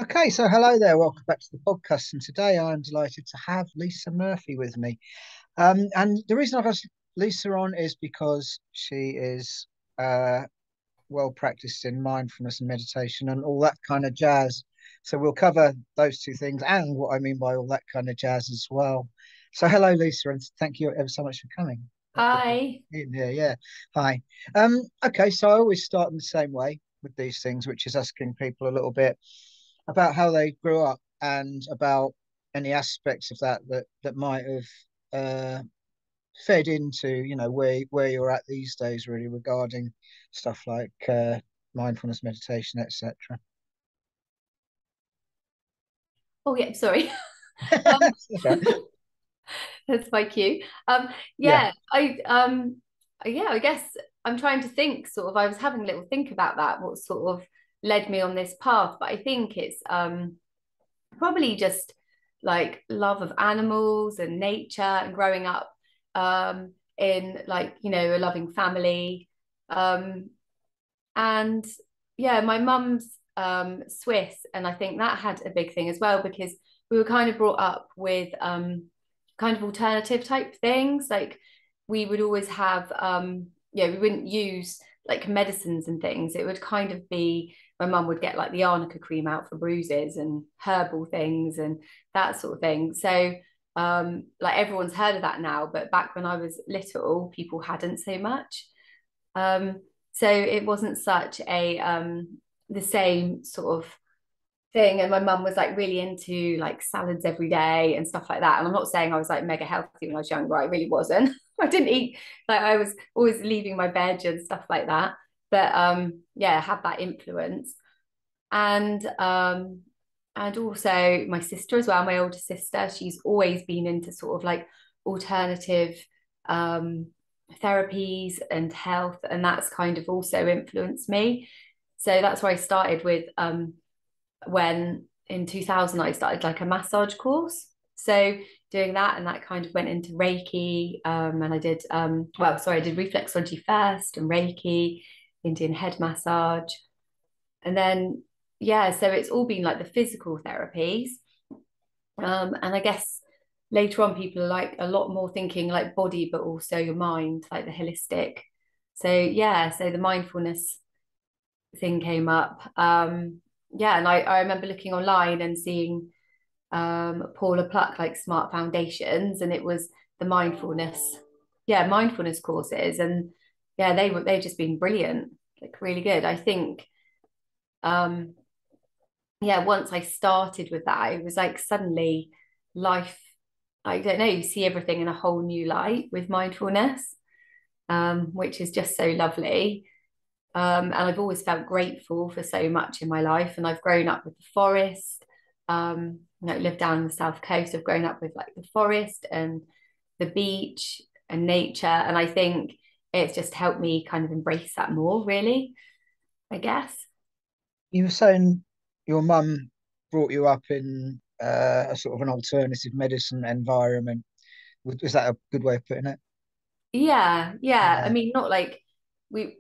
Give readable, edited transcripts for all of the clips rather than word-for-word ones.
Okay, so hello there. Welcome back to the podcast. And today I'm delighted to have Lisa Murphy with me. And the reason I've asked Lisa on is because she is well practiced in mindfulness and meditation and all that kind of jazz. So we'll cover those two things and what I mean by all that kind of jazz as well. So hello, Lisa, and thank you ever so much for coming. Hi. In here, yeah. Hi. Okay, so I always start in the same way with these things, which is asking people a little bit about how they grew up and about any aspects of that might have uh, fed into where you're at these days, really, regarding stuff like mindfulness, meditation, etc. Oh yeah, sorry. Um, that's my cue. Yeah. I guess I'm trying to think sort of I was having a little think about that, what sort of led me on this path, but I think it's probably just like love of animals and nature and growing up in like, a loving family. Um And yeah, my mum's Swiss, and I think that had a big thing as well because we were kind of brought up with kind of alternative type things. Like we would always have yeah, we wouldn't use like medicines and things. It would kind of be my mum would get like the arnica cream out for bruises and herbal things and that sort of thing. So like everyone's heard of that now, but back when I was little, people hadn't so much. Um, so it wasn't such a the same sort of thing. And my mum was like really into like salads every day and stuff like that. And I'm not saying I was like mega healthy when I was younger. I really wasn't. I didn't eat like I was always leaving my veg and stuff like that. But yeah, I had that influence. And also my sister as well, my older sister, she's always been into sort of like alternative um therapies and health, and that's kind of also influenced me. So that's where I started with when in 2000 I started like a massage course. So doing that, and that kind of went into Reiki. And I did I did reflexology first and Reiki, Indian head massage. And then yeah, so it's all been like the physical therapies. And I guess later on, people are like a lot more thinking like body, but also your mind, like the holistic. So yeah, so the mindfulness thing came up. Yeah, and I remember looking online and seeing Paula Pluck like Smart Foundations, and it was the mindfulness courses, and yeah, they've just been brilliant, like really good. I think um yeah, once I started with that, it was like suddenly life, I don't know, you see everything in a whole new light with mindfulness, which is just so lovely. And I've always felt grateful for so much in my life. And I've grown up with the forest, lived down on the south coast. I've grown up with like the forest and the beach and nature. And I think it's just helped me kind of embrace that more, really, I guess. You were saying your mum brought you up in a sort of an alternative medicine environment. Was that a good way of putting it? Yeah, yeah. I Yeah. mean, not like I mean,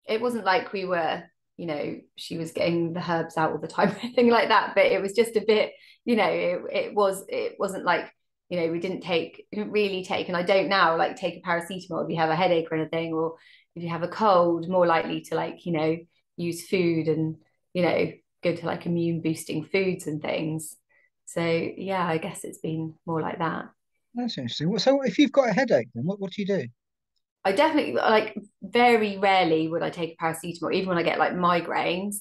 it wasn't like we were, she was getting the herbs out all the time or anything like that. But it was just a bit, it wasn't like, we didn't really take, and I don't now like take a paracetamol if you have a headache or anything, or if you have a cold, more likely to like, use food and, go to like immune boosting foods and things. So yeah, I guess it's been more like that. That's interesting. So if you've got a headache, then what do you do? I definitely like very rarely would I take a paracetamol, even when I get like migraines.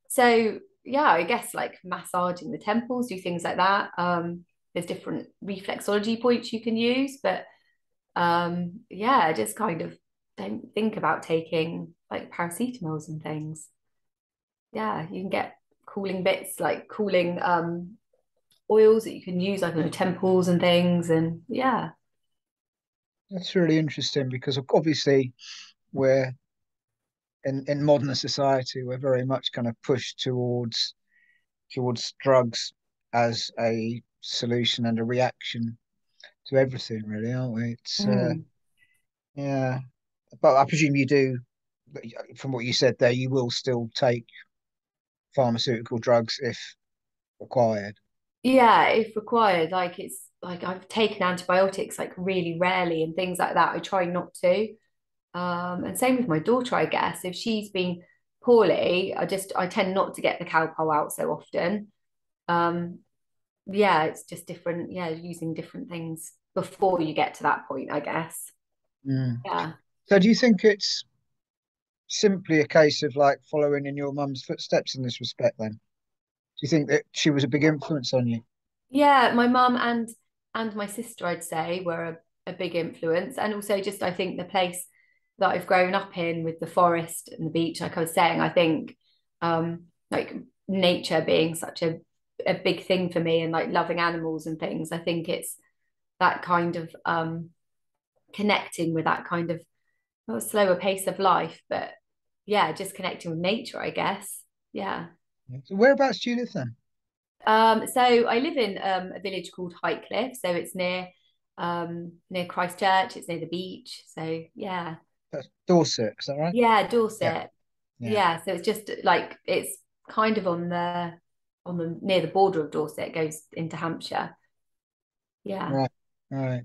So yeah, I guess like massaging the temples, do things like that. There's different reflexology points you can use, but yeah, I just kind of don't think about taking like paracetamols and things. Yeah, you can get cooling bits, like cooling oils that you can use like on the temples and things, and yeah. That's really interesting because obviously we're in modern society, we're very much kind of pushed towards drugs as a solution and a reaction to everything, really, aren't we? It's Mm. yeah, but I presume you do, from what you said there, you will still take pharmaceutical drugs if required. Yeah, if required. Like it's like I've taken antibiotics like really rarely and things like that. I try not to. And same with my daughter, I guess. If she's been poorly, I tend not to get the Calpol out so often. Um, yeah, it's just different. Yeah, using different things before you get to that point, I guess. Mm. Yeah. So do you think it's simply a case of like following in your mum's footsteps in this respect then? Do you think that she was a big influence on you? Yeah, my mum and my sister, I'd say, were a big influence. And also just I think the place that I've grown up in with the forest and the beach, like I was saying, I think like nature being such a big thing for me and like loving animals and things. I think it's that kind of connecting with that kind of well, slower pace of life, but yeah, just connecting with nature, I guess. Yeah. Yeah. So whereabouts do you live then? So I live in a village called Highcliffe, so it's near Christchurch. It's near the beach. So yeah, That's Dorset, is that right? yeah, Yeah, Dorset. yeah. Yeah, so it's just like it's kind of on the near the border of Dorset. It goes into Hampshire. Yeah, Right, right.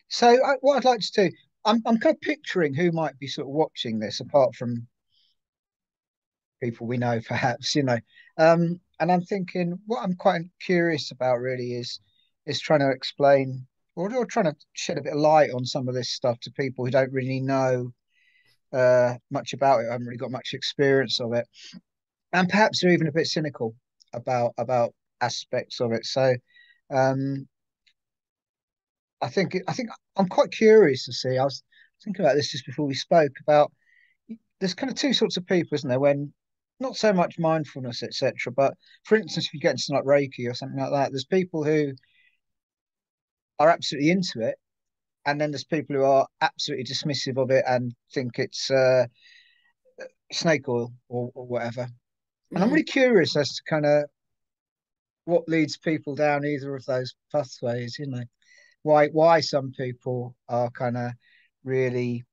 So what I'd like to do, I'm kind of picturing who might be sort of watching this, apart from people we know, perhaps, you know. And I'm thinking what I'm quite curious about really is trying to explain or trying to shed a bit of light on some of this stuff to people who don't really know much about it, haven't really got much experience of it, and perhaps they're even a bit cynical about aspects of it. So um, I think I'm quite curious to see. I was thinking about this just before we spoke about there's kind of two sorts of people, isn't there? When not so much mindfulness, etc. But for instance, if you get into like Reiki or something like that, there's people who are absolutely into it, and then there's people who are absolutely dismissive of it and think it's snake oil or whatever. And I'm mm. really curious as to kind of what leads people down either of those pathways. You know, why some people are kind of really.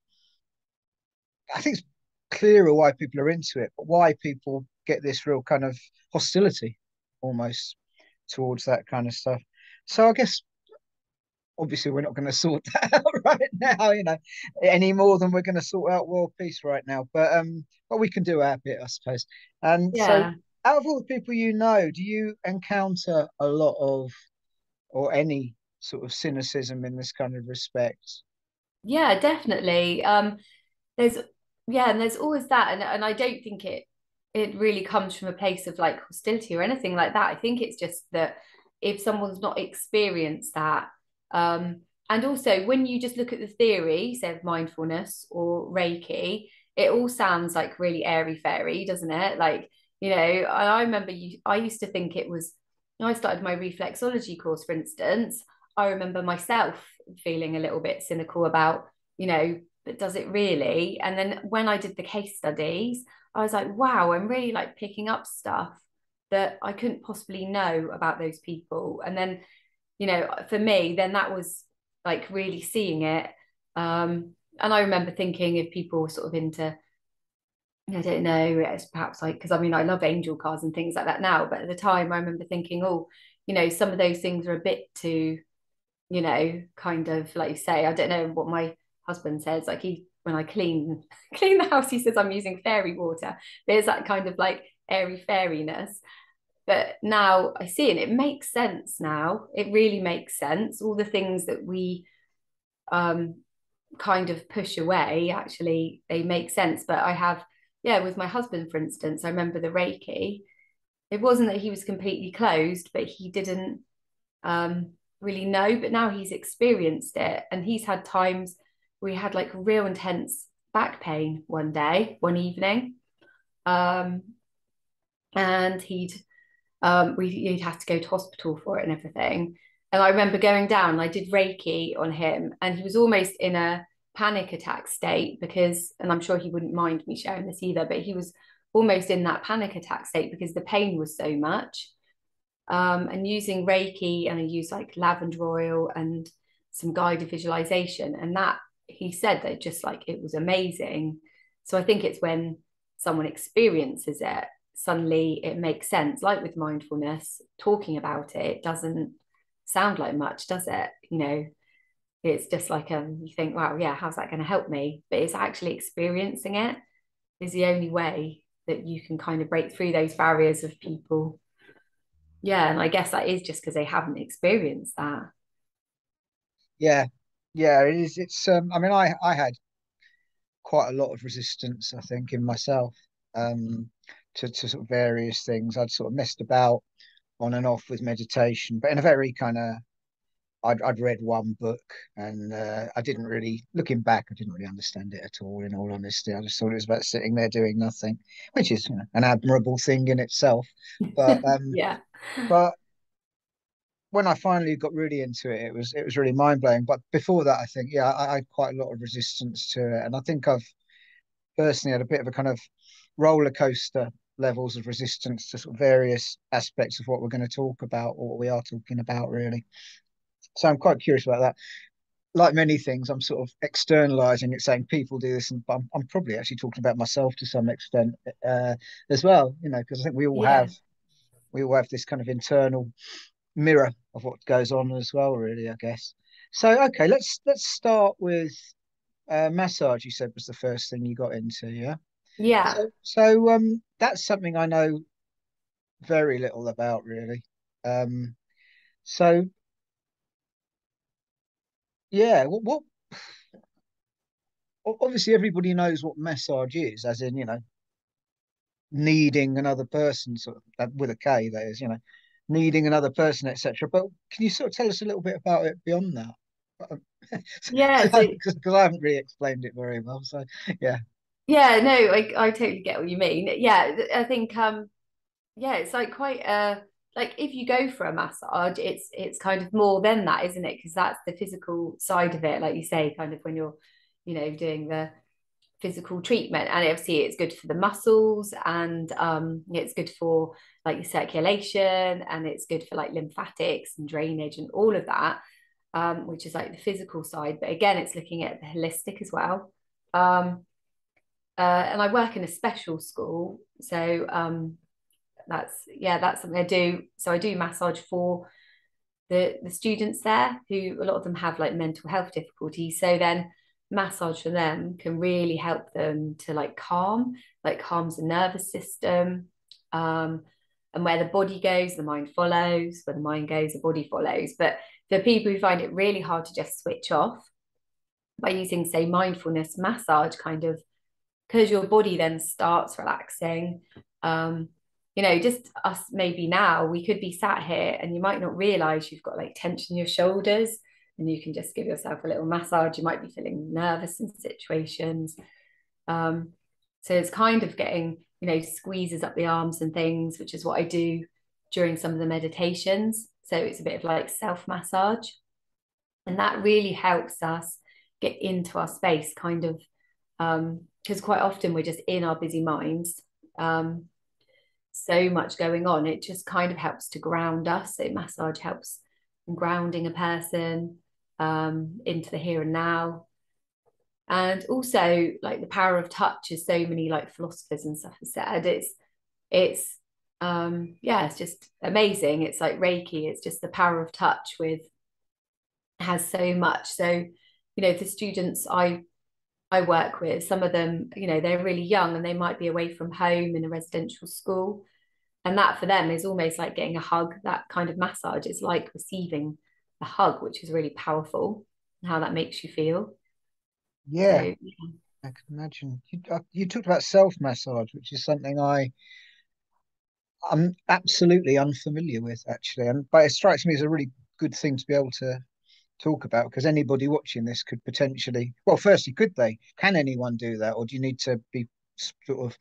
I think it's clearer why people are into it, but why people get this real kind of hostility almost towards that kind of stuff. So I guess obviously we're not going to sort that out right now, you know, any more than we're going to sort out world peace right now. But we can do our bit, I suppose. And so, Yeah. out of all the people you know, do you encounter a lot of or any sort of cynicism in this kind of respect? Yeah, definitely. There's yeah, and there's always that, and I don't think it really comes from a place of like hostility or anything like that. I think it's just that if someone's not experienced that, and also when you just look at the theory, say of mindfulness or Reiki, it all sounds like really airy fairy, doesn't it? Like, you know, I remember I used to think it was. When I started my reflexology course, for instance. I remember myself feeling a little bit cynical about, you know, but does it really? And then when I did the case studies, I was like, wow, I'm really like picking up stuff that I couldn't possibly know about those people. And then, you know, for me, then that was like really seeing it. And I remember thinking if people were sort of into, I don't know, it's perhaps like, because I mean, I love angel cards and things like that now, but at the time I remember thinking, oh, you know, some of those things are a bit too, you know, kind of like you say, I don't know what my husband says. Like he, when I clean the house, he says I'm using fairy water. There's that kind of like airy fairiness. But now I see, and it makes sense now. It really makes sense. All the things that we um kind of push away, actually, they make sense. But I have, yeah, with my husband, for instance, I remember the Reiki. It wasn't that he was completely closed, but he didn't really know, but now he's experienced it and he's had times where he had like real intense back pain one day, one evening. Um, and he'd have to go to hospital for it and everything. And I remember going down and I did Reiki on him and he was almost in a panic attack state because, and I'm sure he wouldn't mind me sharing this either, but he was almost in that panic attack state because the pain was so much. And using Reiki, and I use like lavender oil and some guided visualization. And that he said that just like it was amazing. So I think it's when someone experiences it. suddenly it makes sense. Like with mindfulness, talking about it, it doesn't sound like much, does it? You know, it's just like you think, wow, yeah, how's that going to help me? But it's actually experiencing it is the only way that you can kind of break through those barriers of people. Yeah, and I guess that is just because they haven't experienced that. Yeah, yeah, it is. It's I mean, I had quite a lot of resistance, I think, in myself, um, to sort of various things. I'd sort of messed about on and off with meditation, but in a very kind of I'd read one book and I didn't really, looking back, I didn't really understand it at all, in all honesty. I just thought it was about sitting there doing nothing, which is, you know, an admirable thing in itself. But Yeah. but when I finally got really into it, it was really mind blowing. But before that, I think, yeah, I had quite a lot of resistance to it, and I think I've personally had a bit of a kind of roller coaster levels of resistance to sort of various aspects of what we're going to talk about or what we are talking about, really. So I'm quite curious about that. Like many things, I'm sort of externalizing it, saying people do this, and I'm probably actually talking about myself to some extent as well. You know, because I think Yeah. we all have this kind of internal mirror of what goes on as well. Really, I guess. So okay, let's start with massage. You said was the first thing you got into, yeah. Yeah. So that's something I know very little about, really. Um, so yeah, obviously everybody knows what massage is, as in, you know, needing another person, sort of with a K, that is, you know, needing another person, etc. But can you sort of tell us a little bit about it beyond that? Yeah. So Because I haven't really explained it very well. So yeah, yeah, no, I totally get what you mean. Yeah, I think yeah, it's like quite like if you go for a massage, it's kind of more than that, isn't it? Because that's the physical side of it, like you say, kind of when you're, you know, doing the physical treatment. And obviously it's good for the muscles, and it's good for like your circulation, and it's good for like lymphatics and drainage and all of that, which is like the physical side. But again, it's looking at the holistic as well. And I work in a special school, so that's something I do. So I do massage for the students there, who a lot of them have like mental health difficulties. So then massage for them can really help them to like calms the nervous system. Um, and where the body goes, the mind follows. Where the mind goes, the body follows. But for people who find it really hard to just switch off, by using, say, mindfulness massage, kind of because your body then starts relaxing. Um, you know, just us maybe now, we could be sat here and you might not realize you've got like tension in your shoulders, and you can just give yourself a little massage. You might be feeling nervous in situations. Um, so it's kind of getting, you know, squeezes up the arms and things, which is what I do during some of the meditations. So it's a bit of like self massage. And that really helps us get into our space, kind of, because quite often we're just in our busy minds. So much going on. It just kind of helps to ground us. So massage helps in grounding a person into the here and now. And also like the power of touch, as so many like philosophers and stuff have said. It's yeah, it's just amazing. It's like Reiki, it's just the power of touch with has so much. So, you know, the students I work with, some of them, you know, they're really young and they might be away from home in a residential school. And that for them is almost like getting a hug. That kind of massage is like receiving a hug, which is really powerful, and how that makes you feel. So yeah, I can imagine. You talked about self massage, which is something I'm absolutely unfamiliar with, actually, and but it strikes me as a really good thing to be able to talk about, because anybody watching this could potentially, well, firstly, could they? Can anyone do that, or do you need to be sort of,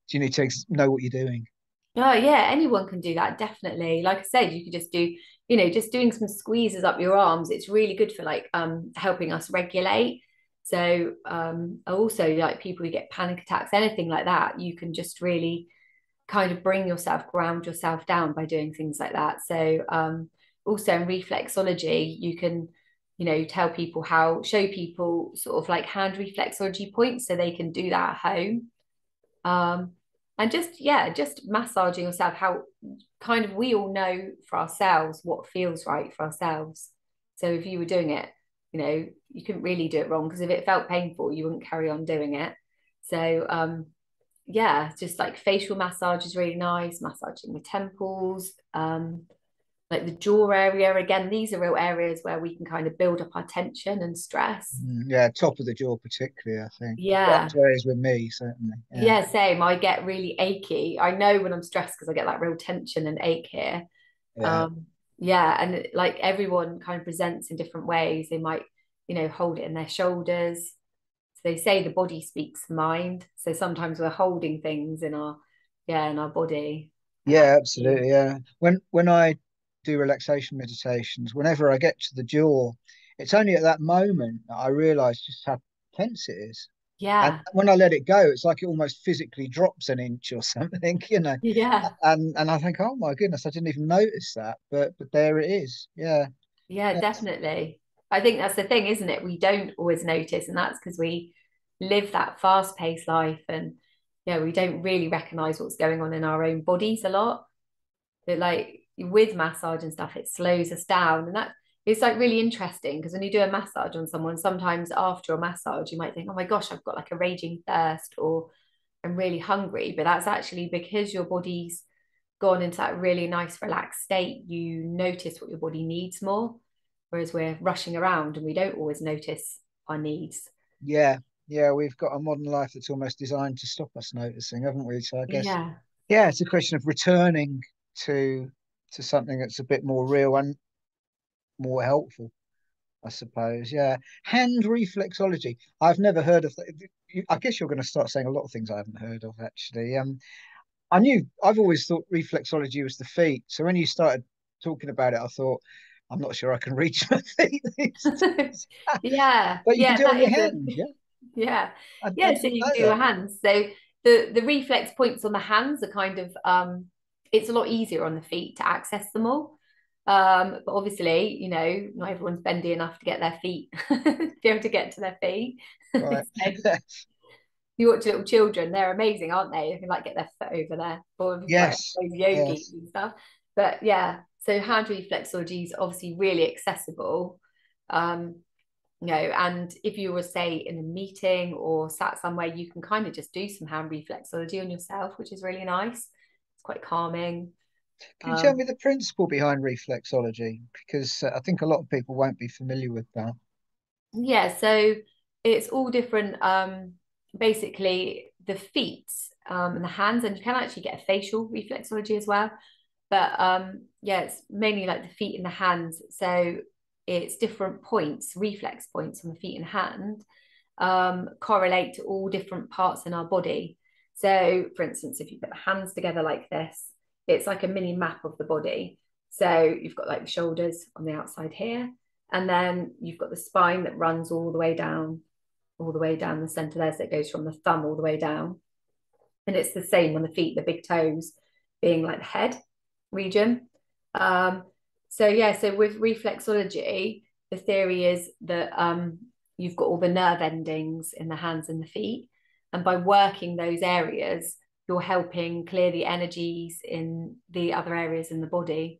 do you need to know what you're doing? oh yeah, anyone can do that, definitely. Like I said, you could just do, you know, just doing some squeezes up your arms. It's really good for like helping us regulate. So also like people who get panic attacks, anything like that, you can just really kind of bring yourself, ground yourself down by doing things like that. So also in reflexology, you can, you know, tell people how, show people sort of like hand reflexology points so they can do that at home. And just massaging yourself, how kind of we all know for ourselves what feels right for ourselves. So if you were doing it, you couldn't really do it wrong, because if it felt painful, you wouldn't carry on doing it. So yeah, just like facial massage is really nice, massaging the temples, like the jaw area. Again, these are real areas where we can kind of build up our tension and stress. Yeah, top of the jaw particularly, I think. Yeah. Strongest areas with me, certainly. Yeah, Yeah, same. I get really achy. I know when I'm stressed because I get that real tension and ache here. yeah, Um, yeah, and like everyone kind of presents in different ways. They might, hold it in their shoulders. So they say the body speaks the mind. So sometimes we're holding things in our body, and yeah, actually, absolutely. Yeah. When I do relaxation meditations, whenever I get to the jaw, it's only at that moment that I realise just how tense it is. And yeah, when I let it go, it's like it almost physically drops an inch or something, you know. yeah, And I think, oh my goodness, I didn't even notice that, but there it is. Yeah, yeah, yes, definitely. I think that's the thing, isn't it? We don't always notice, and that's because we live that fast-paced life, and yeah, we don't really recognize what's going on in our own bodies a lot. But like with massage and stuff, it slows us down, and that it's like really interesting, because when you do a massage on someone, sometimes after a massage you might think, oh my gosh, I've got like a raging thirst, or I'm really hungry, but that's actually because your body's gone into that really nice relaxed state. You notice what your body needs more, whereas we're rushing around and we don't always notice our needs. yeah, yeah. We've got a modern life that's almost designed to stop us noticing, haven't we? So I guess, Yeah, yeah, it's a question of returning to to something that's a bit more real and more helpful, I suppose. Yeah, hand reflexology. I've never heard of that. I guess you're going to start saying a lot of things I haven't heard of, actually. I've always thought reflexology was the feet. So when you started talking about it, I thought, I'm not sure I can reach my feet these days. yeah, But you can yeah. do it on That your is a hands, yeah. yeah, I yeah. So didn't you can know do your that. hands. So the reflex points on the hands are kind of it's a lot easier on the feet to access them all. But obviously, not everyone's bendy enough to get their feet to be able to get to their feet. Right. So you watch little children, they're amazing, aren't they? They can like get their foot over there, or like Yes. those yogis Yes. and stuff. But yeah, so hand reflexology is obviously really accessible. Um, and if you were, say, in a meeting or sat somewhere, you can kind of just do some hand reflexology on yourself, which is really nice. It's quite calming. Can you tell Um, me the principle behind reflexology? Because I think a lot of people won't be familiar with that. yeah, so it's all different. Basically, the feet and the hands, and you can actually get a facial reflexology as well. But yeah, it's mainly like the feet and the hands. So it's different points, reflex points on the feet and hand, correlate to all different parts in our body. So, for instance, if you put the hands together like this, it's like a mini map of the body. So you've got like the shoulders on the outside here, and then you've got the spine that runs all the way down the center there. So it goes from the thumb all the way down. And it's the same on the feet, the big toes being like the head region. Um, so yeah, so with reflexology, the theory is that you've got all the nerve endings in the hands and the feet, and by working those areas, you're helping clear the energies in the other areas in the body.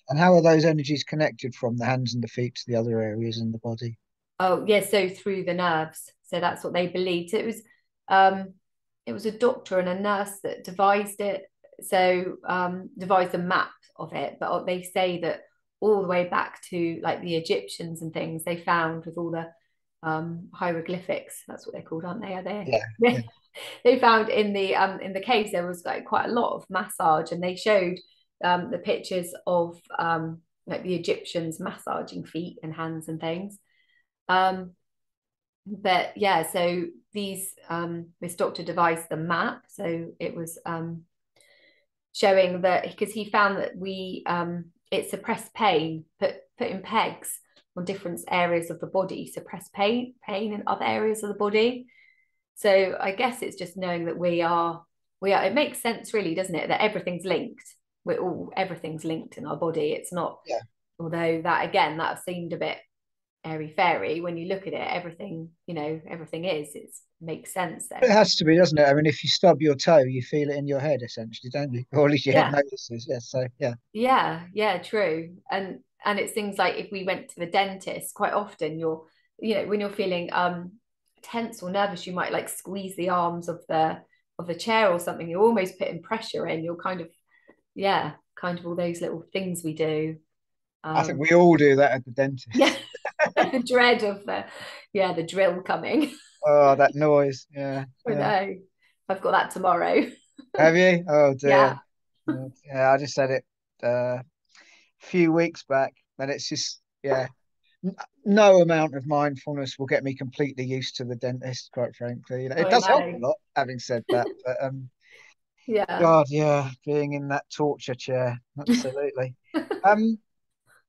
And how are those energies connected from the hands and the feet to the other areas in the body? Oh, yeah, so through the nerves. So that's what they believed. So um it was a doctor and a nurse that devised it. So devised a map of it. But they say that all the way back to like the Egyptians and things, they found with all the hieroglyphics, that's what they're called, aren't they? Are Yeah, yeah. they? They found in the caves there was like quite a lot of massage, and they showed the pictures of like the Egyptians massaging feet and hands and things. Um, but yeah, so this doctor devised the map. So it was showing that, because he found that we it suppressed pain, putting pegs on different areas of the body, suppress pain in other areas of the body. So I guess it's just knowing that we are, it makes sense really, doesn't it? That everything's linked. Everything's linked in our body. It's not, Yeah. although that again, that seemed a bit airy fairy. When you look at it, everything, everything it makes sense It then. has to be, doesn't it? I mean, if you stub your toe, you feel it in your head, essentially, don't you? Or at least your head Yeah. notices. Yeah. So yeah, Yeah, true. And it's things like if we went to the dentist, quite often when you're feeling tense or nervous, you might like squeeze the arms of the chair or something. You're almost putting pressure in. You're kind of, yeah, kind of all those little things we do. I think Um, we all do that at the yeah, dentist. the dread of the drill coming. Oh, that noise. Yeah, I yeah. know. I've got that tomorrow. Have you? Oh dear. Yeah. Yeah, I just had it a few weeks back, and it's just yeah. No amount of mindfulness will get me completely used to the dentist, quite frankly. It I does help a know. lot, having said that. But Yeah. God, yeah, being in that torture chair, absolutely. Um,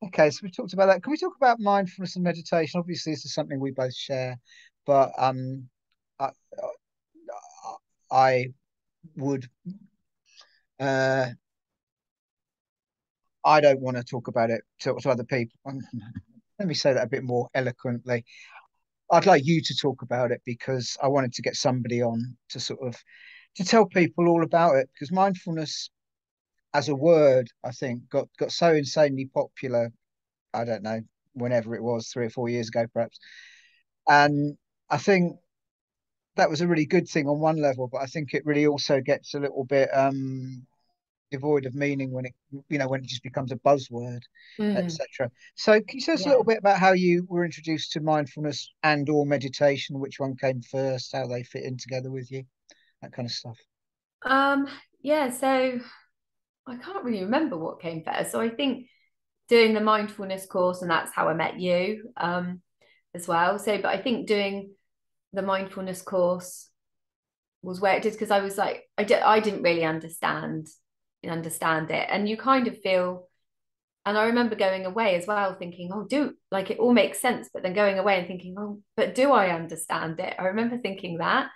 okay, so we talked about that. Can we talk about mindfulness and meditation? Obviously, this is something we both share, but I, I would, uh, I don't want to talk about it to other people. Let me say that a bit more eloquently. I'd like you to talk about it because I wanted to get somebody on to sort of to tell people all about it because mindfulness as a word, I think, got so insanely popular. I don't know, whenever it was, 3 or 4 years ago, perhaps. And I think that was a really good thing on one level, but I think it really also gets a little bit devoid of meaning when when it just becomes a buzzword, Mm, etc. So can you tell us a little yeah. bit about how you were introduced to mindfulness and or meditation, which one came first, how they fit in together with you, that kind of stuff? Um, yeah, so I can't really remember what came first. So I think doing the mindfulness course, and that's how I met you, as well. So, but I think doing the mindfulness course was where it did because I was like, I didn't really understand it, and you kind of feel. And I remember going away as well, thinking, oh, do like it all makes sense, but then going away and thinking, oh, but do I understand it? I remember thinking that,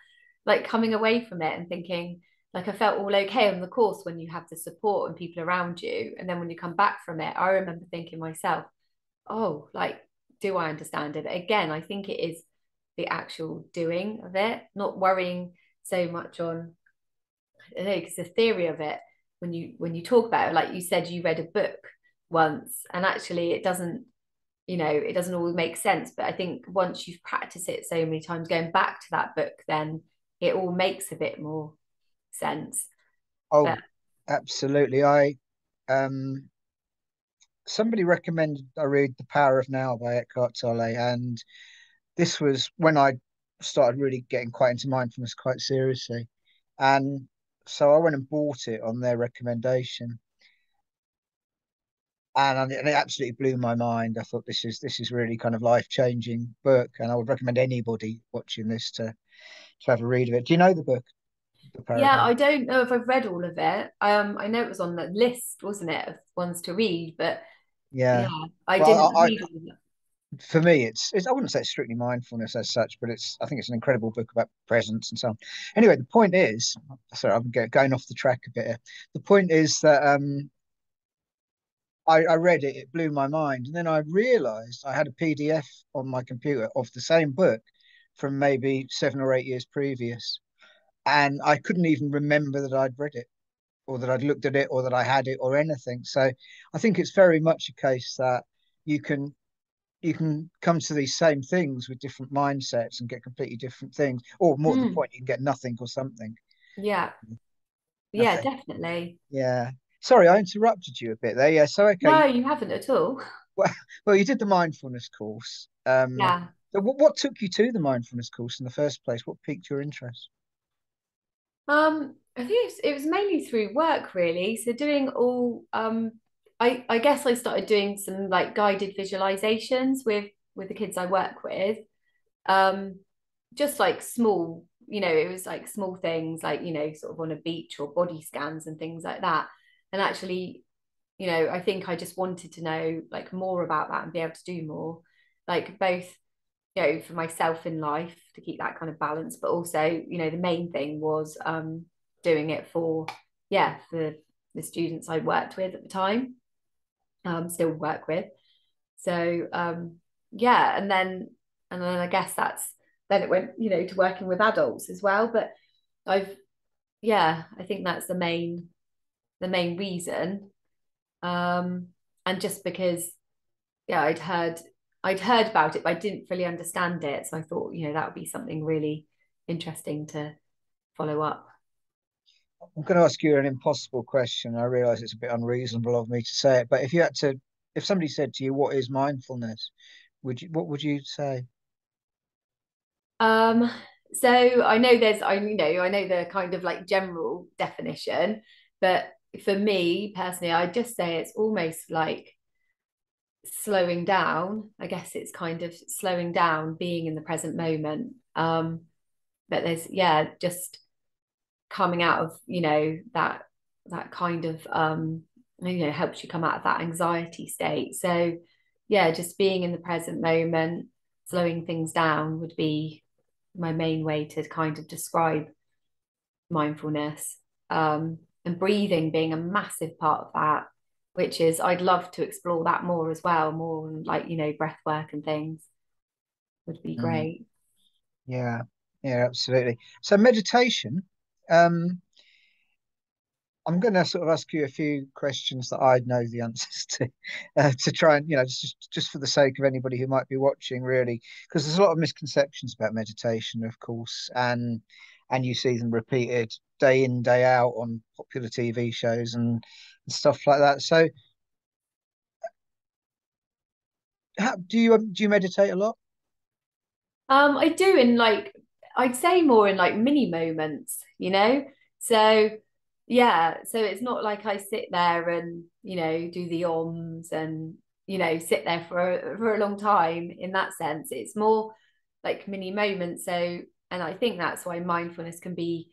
like coming away from it and thinking, like I felt all okay on the course when you have the support and people around you. And then when you come back from it, I remember thinking myself, oh, like, do I understand it? But again, I think it is the actual doing of it, not worrying so much on, I don't know, because the theory of it, when you talk about it, like you said, you read a book once, and actually it doesn't always make sense. But I think once you've practiced it so many times, going back to that book, then it all makes a bit more sense. Oh, But absolutely. I somebody recommended I read The Power of Now by Eckhart Tolle, and this was when I started really getting quite into mindfulness quite seriously. And so I went and bought it on their recommendation. And it absolutely blew my mind. I thought this is really kind of life-changing book, and I would recommend anybody watching this to have a read of it. Do you know the book, The Power of yeah, Now? I don't know if I've read all of it. I know it was on the list, wasn't it, of ones to read, but yeah, Yeah. I Well, didn't read all of it. for me, it's I wouldn't say it's strictly mindfulness as such, but I think it's an incredible book about presence and so on. Anyway, the point is, sorry, I'm going off the track a bit here. The point is that I read it, it blew my mind, and then I realised I had a PDF on my computer of the same book from maybe 7 or 8 years previous, and I couldn't even remember that I'd read it or that I'd looked at it or that I had it or anything. So I think it's very much a case that you can you can come to these same things with different mindsets and get completely different things, or more to the Mm, point, you can get nothing or something. yeah, yeah, Okay, definitely. yeah. Sorry, I interrupted you a bit there. Yeah, so okay. No, you haven't at all. Well, well, you did the mindfulness course. Yeah. So what took you to the mindfulness course in the first place? What piqued your interest? I think it was mainly through work really. So doing all I guess I started doing some like guided visualizations with the kids I work with. Um just like small, it was like small things like, sort of on a beach or body scans and things like that. And actually, I think I just wanted to know like more about that and be able to do more. Like both for myself in life to keep that kind of balance, but also, the main thing was doing it for the students I worked with at the time, still work with. So yeah, and then I guess then it went, to working with adults as well. But I've yeah, I think that's the main reason. Um, and just because, yeah, I'd heard about it, but I didn't fully understand it. So I thought, that would be something really interesting to follow up. I'm going to ask you an impossible question. I realize it's a bit unreasonable of me to say it, but if somebody said to you, "What is mindfulness?" What would you say? Um, so I know the kind of like general definition, but for me personally, I just say it's almost like slowing down. I guess it's kind of slowing down, being in the present moment. But there's, yeah, just coming out of, that kind of helps you come out of that anxiety state. So yeah, just being in the present moment, slowing things down would be my main way to kind of describe mindfulness. And breathing being a massive part of that, which is I'd love to explore that more as well, more like, breath work and things would be Mm, great. yeah, yeah, absolutely. So meditation. Um, I'm going to sort of ask you a few questions that I know the answers to try and, just for the sake of anybody who might be watching, really, because there's a lot of misconceptions about meditation, of course, and you see them repeated day in, day out on popular TV shows and stuff like that. So, do you meditate a lot? I do in like, I'd say more in like mini moments. So yeah, so it's not like I sit there and, do the oms and, sit there for a long time in that sense. It's more like mini moments. So, and I think that's why mindfulness can be,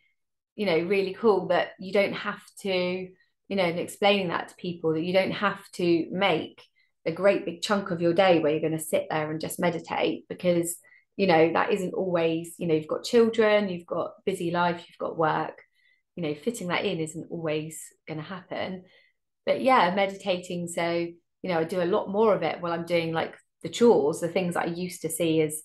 really cool, that you don't have to, and explaining that to people, that you don't have to make a great big chunk of your day where you're going to sit there and just meditate, because that isn't always, you've got children, you've got busy life, you've got work, fitting that in isn't always going to happen. But yeah, meditating, so I do a lot more of it while I'm doing like the chores, the things that I used to see as,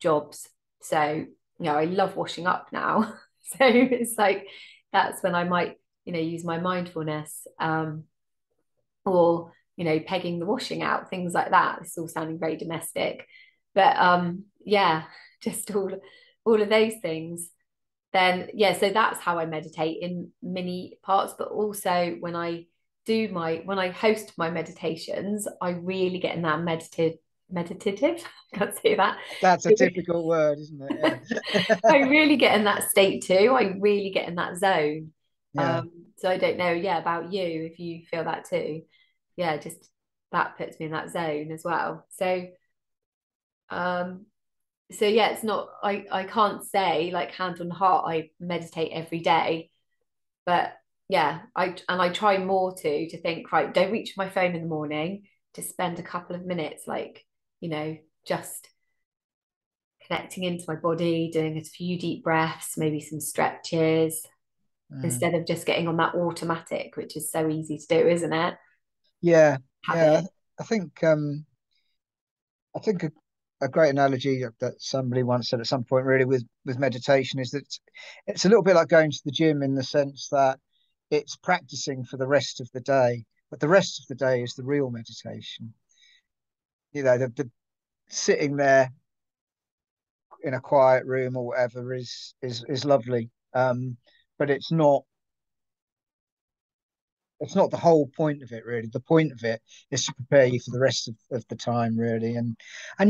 jobs. So I love washing up now. So it's like, that's when I might, use my mindfulness, or pegging the washing out, things like that. It's all sounding very domestic, but yeah, just all of those things. Then yeah, so that's how I meditate in many parts. But also when I host my meditations, I really get in that meditative I can't say that. That's a difficult word, isn't it? I Yeah. really get in that state too. I really get in that zone. Yeah. So I don't know, yeah, about you, if you feel that too. Yeah, just that puts me in that zone as well. Um, so yeah, it's not, I can't say like hand on heart I meditate every day, but yeah, I try more to think, right, don't reach for my phone in the morning, to spend a couple of minutes like, just connecting into my body, doing a few deep breaths, maybe some stretches, Mm. instead of just getting on that automatic, which is so easy to do, isn't it? Yeah. Yeah. Habit. I think a great analogy that somebody once said at some point, really, with meditation, is that it's a little bit like going to the gym, in the sense that it's practicing for the rest of the day, but the rest of the day is the real meditation. The sitting there in a quiet room or whatever is lovely, but it's not the whole point of it, really. The point of it is to prepare you for the rest of the time, really. And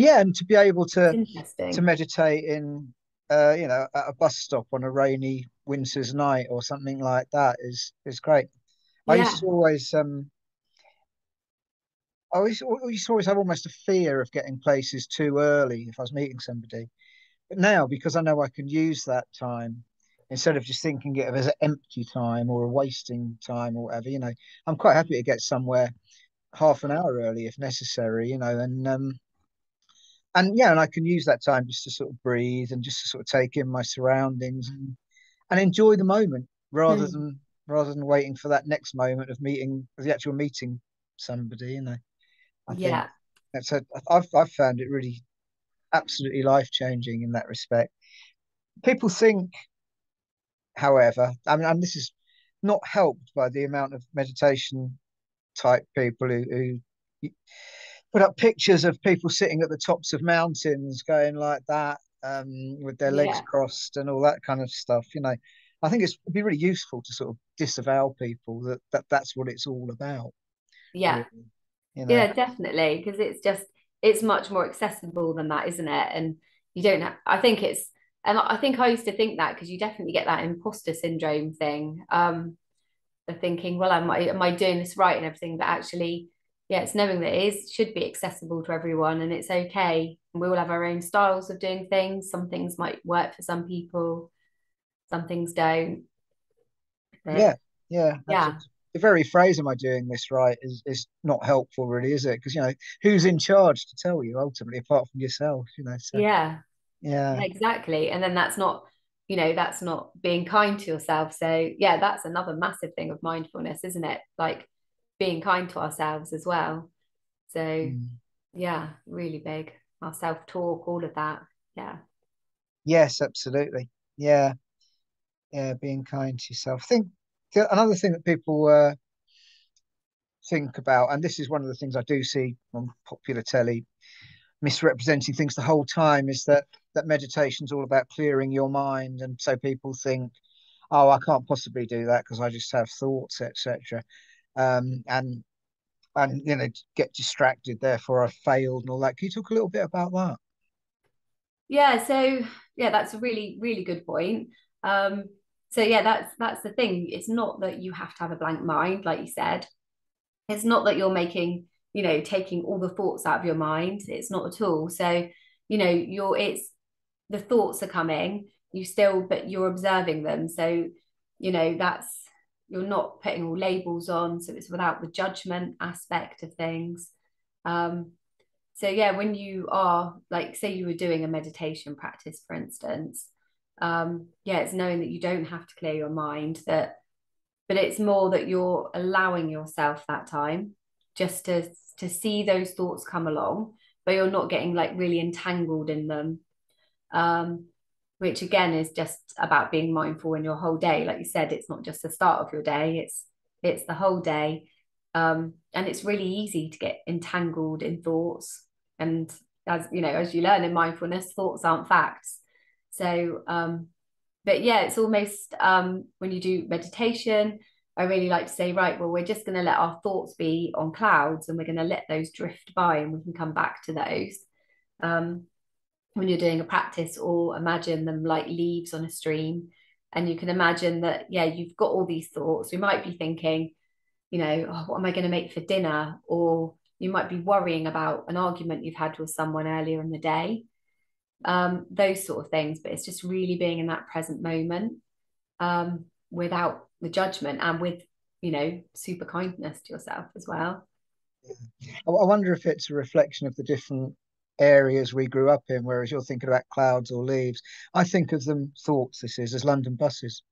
yeah, and to be able It's to interesting. meditate in at a bus stop on a rainy winter's night or something like that is great. I used Yeah. to always I used to always have almost a fear of getting places too early if I was meeting somebody. But now, because I know I can use that time, instead of just thinking it as an empty time or a wasting time or whatever, I'm quite happy to get somewhere half an hour early if necessary, and yeah, and I can use that time just to sort of breathe and just to sort of take in my surroundings and enjoy the moment, rather Mm. than rather than waiting for that next moment of the actual meeting somebody, I think. Yeah. So I've found it really absolutely life changing in that respect. People think, however, I mean, and this is not helped by the amount of meditation type people who put up pictures of people sitting at the tops of mountains going like that, with their legs Yeah. crossed and all that kind of stuff. I think it'd be really useful to sort of disavow people that's what it's all about, Yeah. really. You know, Yeah, definitely. Because it's much more accessible than that, isn't it? And you don't have, I think and I think I used to think that because you definitely get that imposter syndrome thing. Of thinking, well, am I doing this right and everything? But actually, yeah, it's knowing that should be accessible to everyone and it's okay. And we all have our own styles of doing things. Some things might work for some people, some things don't. yeah, But yeah, yeah, absolutely. The very phrase "Am I doing this right?" is not helpful, really, is it? Because who's in charge to tell you ultimately, apart from yourself? So yeah, yeah, yeah, exactly. And then that's not being kind to yourself. So yeah, that's another massive thing of mindfulness, isn't it? Like being kind to ourselves as well. So mm. yeah, really big. Our self-talk, all of that. Yeah. Yes, absolutely. Yeah, yeah, being kind to yourself. I think another thing that people think about, and this is one of the things I do see on popular telly, misrepresenting things the whole time, is that meditation's all about clearing your mind, and so people think, oh, I can't possibly do that because I just have thoughts, etc. And get distracted, therefore I failed and all that. Can you talk a little bit about that? Yeah, so yeah, that's a really, really good point. Um, so yeah, that's the thing. It's not that you have to have a blank mind, like you said. It's not that you're taking all the thoughts out of your mind. It's not at all. So, it's the thoughts are coming, but you're observing them. So, that's you're not putting all labels on. So it's without the judgment aspect of things. Um, so yeah, when you are like, say you were doing a meditation practice, for instance, yeah, it's knowing that you don't have to clear your mind, but it's more that you're allowing yourself that time just to see those thoughts come along, but you're not getting like really entangled in them. Um, which again is just about being mindful in your whole day. Like you said, it's not just the start of your day, it's the whole day. And it's really easy to get entangled in thoughts. And as you learn in mindfulness, thoughts aren't facts. So, but yeah, it's almost when you do meditation, I really like to say, right, well, we're just going to let our thoughts be on clouds and we're going to let those drift by and we can come back to those. Um, when you're doing a practice, or imagine them like leaves on a stream. And you can imagine that, yeah, you've got all these thoughts. You might be thinking, oh, what am I going to make for dinner? Or you might be worrying about an argument you've had with someone earlier in the day, those sort of things. But it's just really being in that present moment, without the judgment and with, super kindness to yourself as well. I wonder if it's a reflection of the different areas we grew up in, whereas you're thinking about clouds or leaves. I think of them, thoughts, this is, as London buses.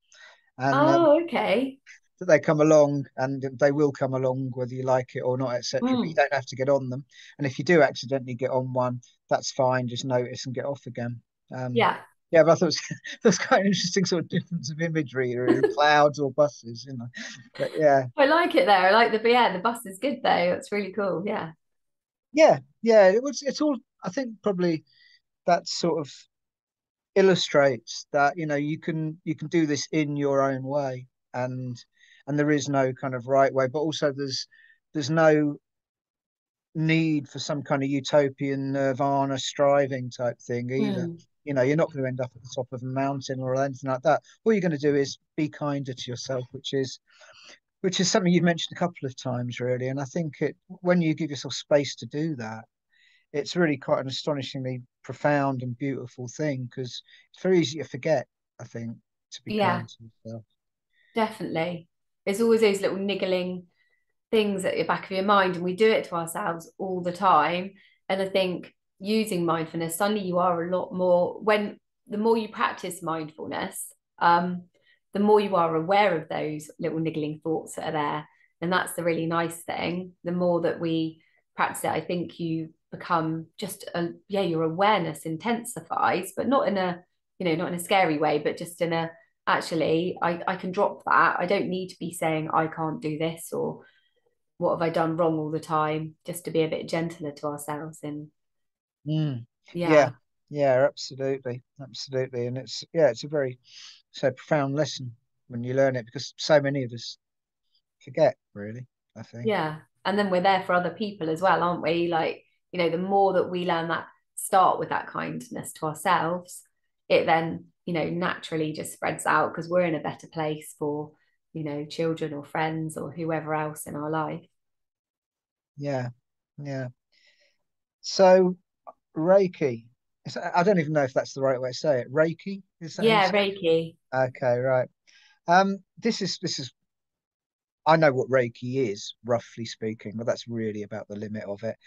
And Oh, okay. that they come along, and they will come along whether you like it or not, etc. But you Mm, don't have to get on them. And if you do accidentally get on one, that's fine. Just notice and get off again. Um, yeah. yeah, but I thought it was, that's quite an interesting sort of difference of imagery, really, clouds or buses. But yeah, I like it there. I like the bus is good though. It's really cool. Yeah. yeah, yeah. It's all. I think probably that sort of illustrates that you can do this in your own way, and there is no kind of right way, but also there's no need for some kind of utopian nirvana striving type thing either. Mm. You're not going to end up at the top of a mountain or anything like that. All you're going to do is be kinder to yourself, which is something you've mentioned a couple of times, really. And I think when you give yourself space to do that, it's really quite an astonishingly profound and beautiful thing, because it's very easy to forget, I think, to be Yeah, kind to yourself. definitely. There's always those little niggling things at the back of your mind, and we do it to ourselves all the time. And I think using mindfulness, suddenly you are a lot more when the more you practice mindfulness, the more you are aware of those little niggling thoughts that are there. And that's the really nice thing. The more that we practice it, I think become just a, yeah, your awareness intensifies, but not in a, not in a scary way, but just in a, actually, I can drop that. I don't need to be saying I can't do this, or what have I done wrong all the time, just to be a bit gentler to ourselves. And Mm. Yeah, yeah, yeah, absolutely, absolutely, and it's a very so profound lesson when you learn it because so many of us forget, really, I think. yeah. And then we're there for other people as well, aren't we? Like, the more that we learn that, start with that kindness to ourselves, it then, naturally just spreads out because we're in a better place for, children or friends or whoever else in our life. Yeah, yeah. So Reiki, I don't even know if that's the right way to say it. Reiki, is that how you Yeah, say Reiki. it? Okay, right. This is I know what Reiki is, roughly speaking, but that's really about the limit of it.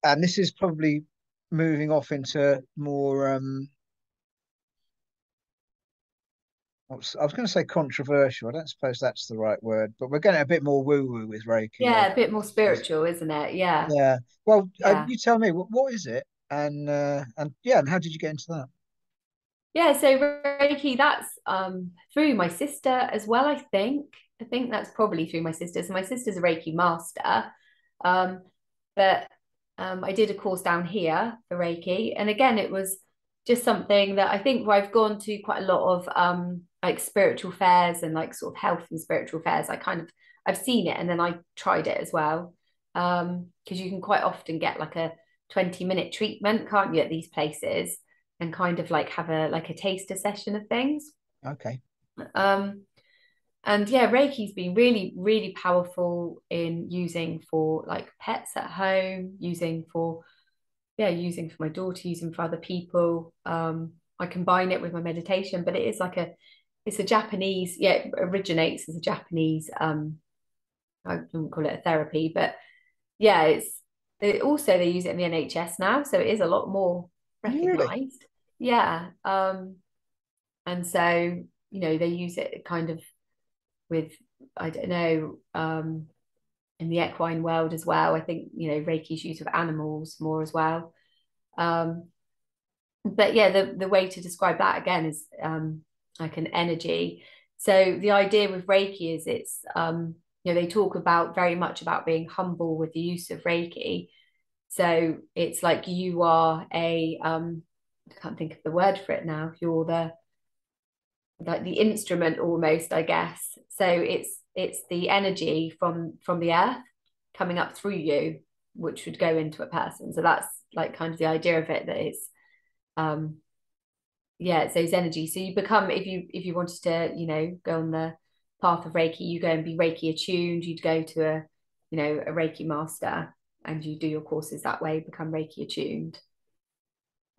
And this is probably moving off into more I was going to say controversial. I don't suppose that's the right word, but we're getting a bit more woo-woo with Reiki, I Yeah, a think, bit more these days. spiritual, isn't it? Yeah, Yeah. Well, yeah. you tell me what is it, and yeah, and how did you get into that? Yeah, so Reiki, that's through my sister as well, I think. I think that's probably through my sister. So my sister's a Reiki master. Um, but I did a course down here for Reiki. And again, it was just something that I think where I've gone to quite a lot of like spiritual fairs and like sort of health and spiritual fairs. I've seen it and then I tried it as well. Because you can quite often get like a 20-minute treatment, can't you, at these places? And kind of like have a taster session of things. Okay. Um, and yeah, Reiki's been really, really powerful in using for like pets at home, using for my daughter, using for other people. I combine it with my meditation, but it's a Japanese, yeah, it originates as a Japanese, I wouldn't call it a therapy, but yeah, they use it in the NHS now, so it is a lot more Really? recognized. Yeah. And so, they use it kind of with, I don't know, in the equine world as well. I think, Reiki's used with animals more as well. Um, but yeah, the way to describe that again is like an energy. So the idea with Reiki is they talk about very much about being humble with the use of Reiki. So it's like you are I can't think of the word for it now. You're the like the instrument almost, I guess. So it's the energy from the earth coming up through you, which would go into a person. So that's like kind of the idea of it, that it's um yeah, it's those energies. So you become, if you wanted to, go on the path of Reiki, you go and be Reiki attuned, you'd go to a Reiki master and you do your courses that way, become Reiki attuned.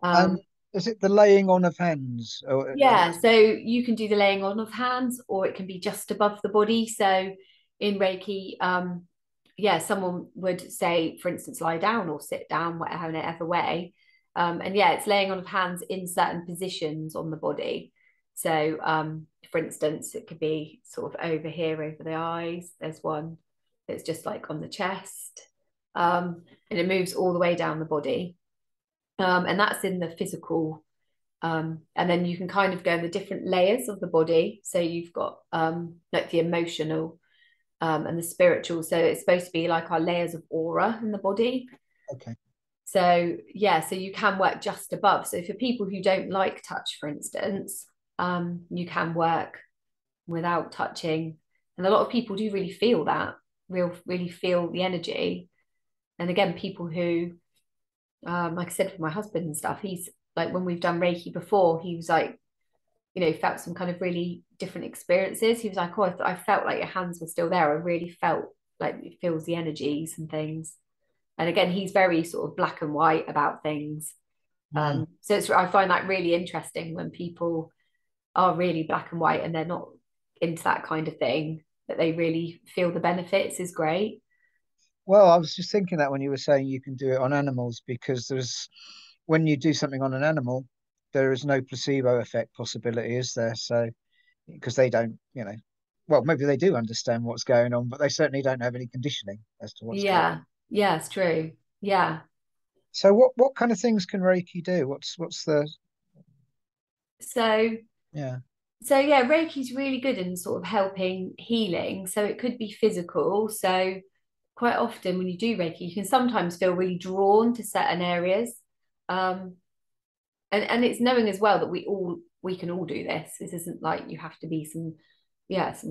And Um, is it the laying on of hands? Or, Yeah, so you can do the laying on of hands, or it can be just above the body. So in Reiki, yeah, someone would say, for instance, lie down or sit down, whatever way. And yeah, it's laying on of hands in certain positions on the body. So, for instance, it could be sort of over here, over the eyes. There's one that's just like on the chest, and it moves all the way down the body. And that's in the physical, and then you can kind of go in the different layers of the body. So you've got like the emotional and the spiritual. So it's supposed to be like our layers of aura in the body. okay. So yeah, so you can work just above. So for people who don't like touch, for instance, you can work without touching. And a lot of people do really feel that, really feel the energy. And again, people who like I said, with my husband and stuff, he's like, when we've done Reiki before, he was like, felt some kind of really different experiences. He was like, oh, I felt like your hands were still there. I really felt like it feels the energies and things. And again, he's very sort of black and white about things. Mm. So I find that really interesting when people are really black and white and they're not into that kind of thing, that they really feel the benefits is great. Well, I was just thinking that when you were saying you can do it on animals, because when you do something on an animal, there is no placebo effect possibility, is there? So, because they don't, well, maybe they do understand what's going on, but they certainly don't have any conditioning as to what's going Yeah, yeah, it's true. Yeah. So what kind of things can Reiki do? What's the So yeah. so yeah, Reiki's really good in sort of helping healing. So it could be physical. So quite often when you do Reiki, you can sometimes feel really drawn to certain areas. Um, and it's knowing as well that we can all do this. This isn't like you have to be some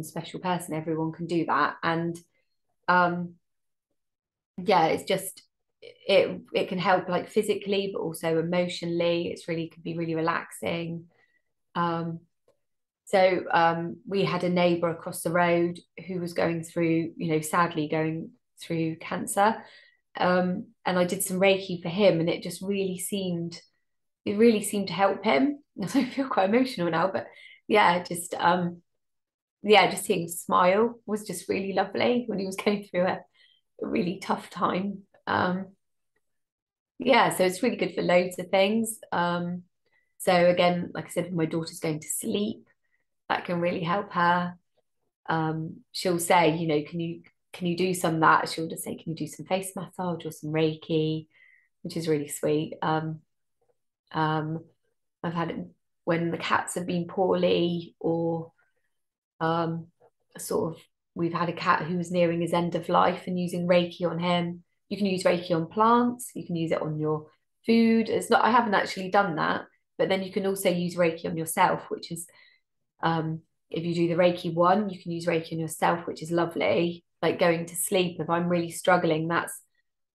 special person. Everyone can do that. And um yeah, it's just it can help like physically, but also emotionally. It's really could be really relaxing. Um, we had a neighbour across the road who was going through, sadly going through cancer. And I did some Reiki for him, and it really seemed to help him. I feel quite emotional now, but yeah, just seeing him smile was just really lovely when he was going through a really tough time. Yeah, so it's really good for loads of things. So again, like I said, when my daughter's going to sleep, that can really help her. She'll say, can you do some of that? She'll just say, can you do some face massage or some Reiki, which is really sweet. Um, I've had it when the cats have been poorly, or um, sort of we've had a cat who was nearing his end of life and using Reiki on him. You can use Reiki on plants, you can use it on your food. It's not, I haven't actually done that, but then you can also use Reiki on yourself, which is if you do the Reiki one, you can use Reiki on yourself, which is lovely. Like going to sleep, if I'm really struggling, that's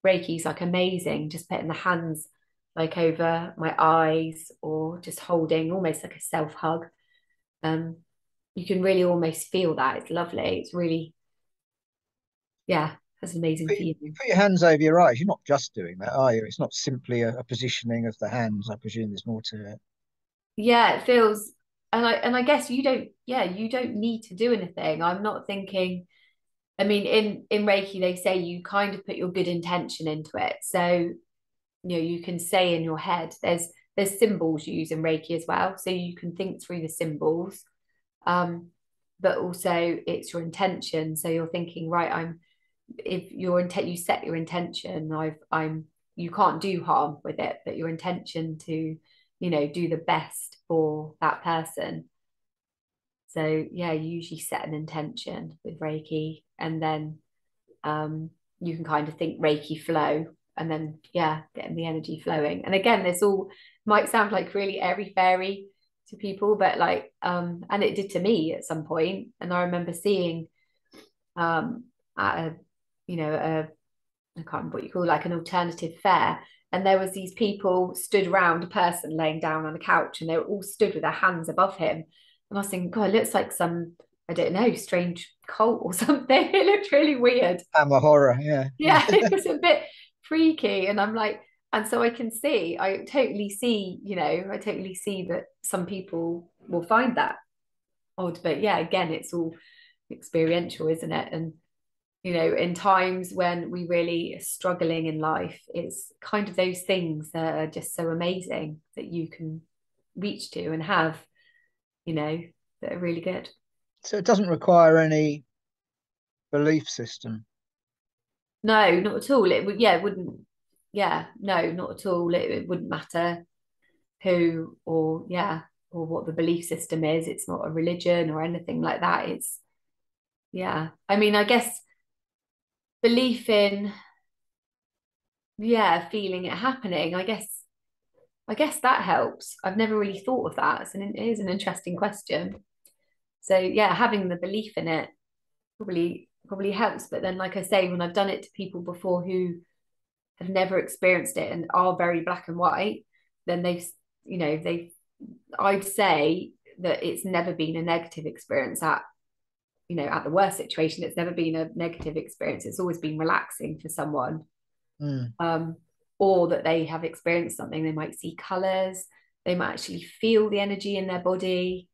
Reiki's like amazing. Just putting the hands like over my eyes or just holding almost like a self hug. Um, you can really almost feel that. It's lovely. It's really, yeah, has an amazing You feeling. put your hands over your eyes. You're not just doing that, are you? It's not simply a positioning of the hands. I presume there's more to it. Yeah, it feels, and I guess you don't need to do anything. I'm not thinking, I mean, in Reiki, they say you kind of put your good intention into it. So, you can say in your head, there's symbols you use in Reiki as well. So you can think through the symbols. Um, but also it's your intention. So you're thinking, right, if your intent, you set your intention, you can't do harm with it, but your intention to, do the best for that person. So yeah, you usually set an intention with Reiki, and then you can kind of think Reiki flow, and then yeah, getting the energy flowing. And again, this all might sound like really airy fairy to people, but like and it did to me at some point. And I remember seeing at a I can't remember what you call it, like an alternative fair. And there was these people stood around a person laying down on a couch, and they were all stood with their hands above him. And I was thinking, God, it looks like some, I don't know, strange cult or something. It looked really weird. I'm a horror, yeah. Yeah, it was a bit freaky. And I'm like, and so I totally see that some people will find that odd. But yeah, again, it's all experiential, isn't it? And in times when we really are struggling in life, it's kind of those things that are just so amazing that you can reach to and have, you know, that are really good. So it doesn't require any belief system. No, not at all. It wouldn't, yeah, no, not at all. It wouldn't matter who or what the belief system is. It's not a religion or anything like that. Yeah. I mean, I guess belief in, yeah, feeling it happening, I guess that helps. I've never really thought of that. It is an interesting question. So yeah, having the belief in it probably helps. But then, like I say, when I've done it to people before who have never experienced it and are very black and white, then they I'd say that it's never been a negative experience at the worst situation. It's never been a negative experience. It's always been relaxing for someone. Mm. Um, or that they have experienced something. They might see colors, they might actually feel the energy in their body.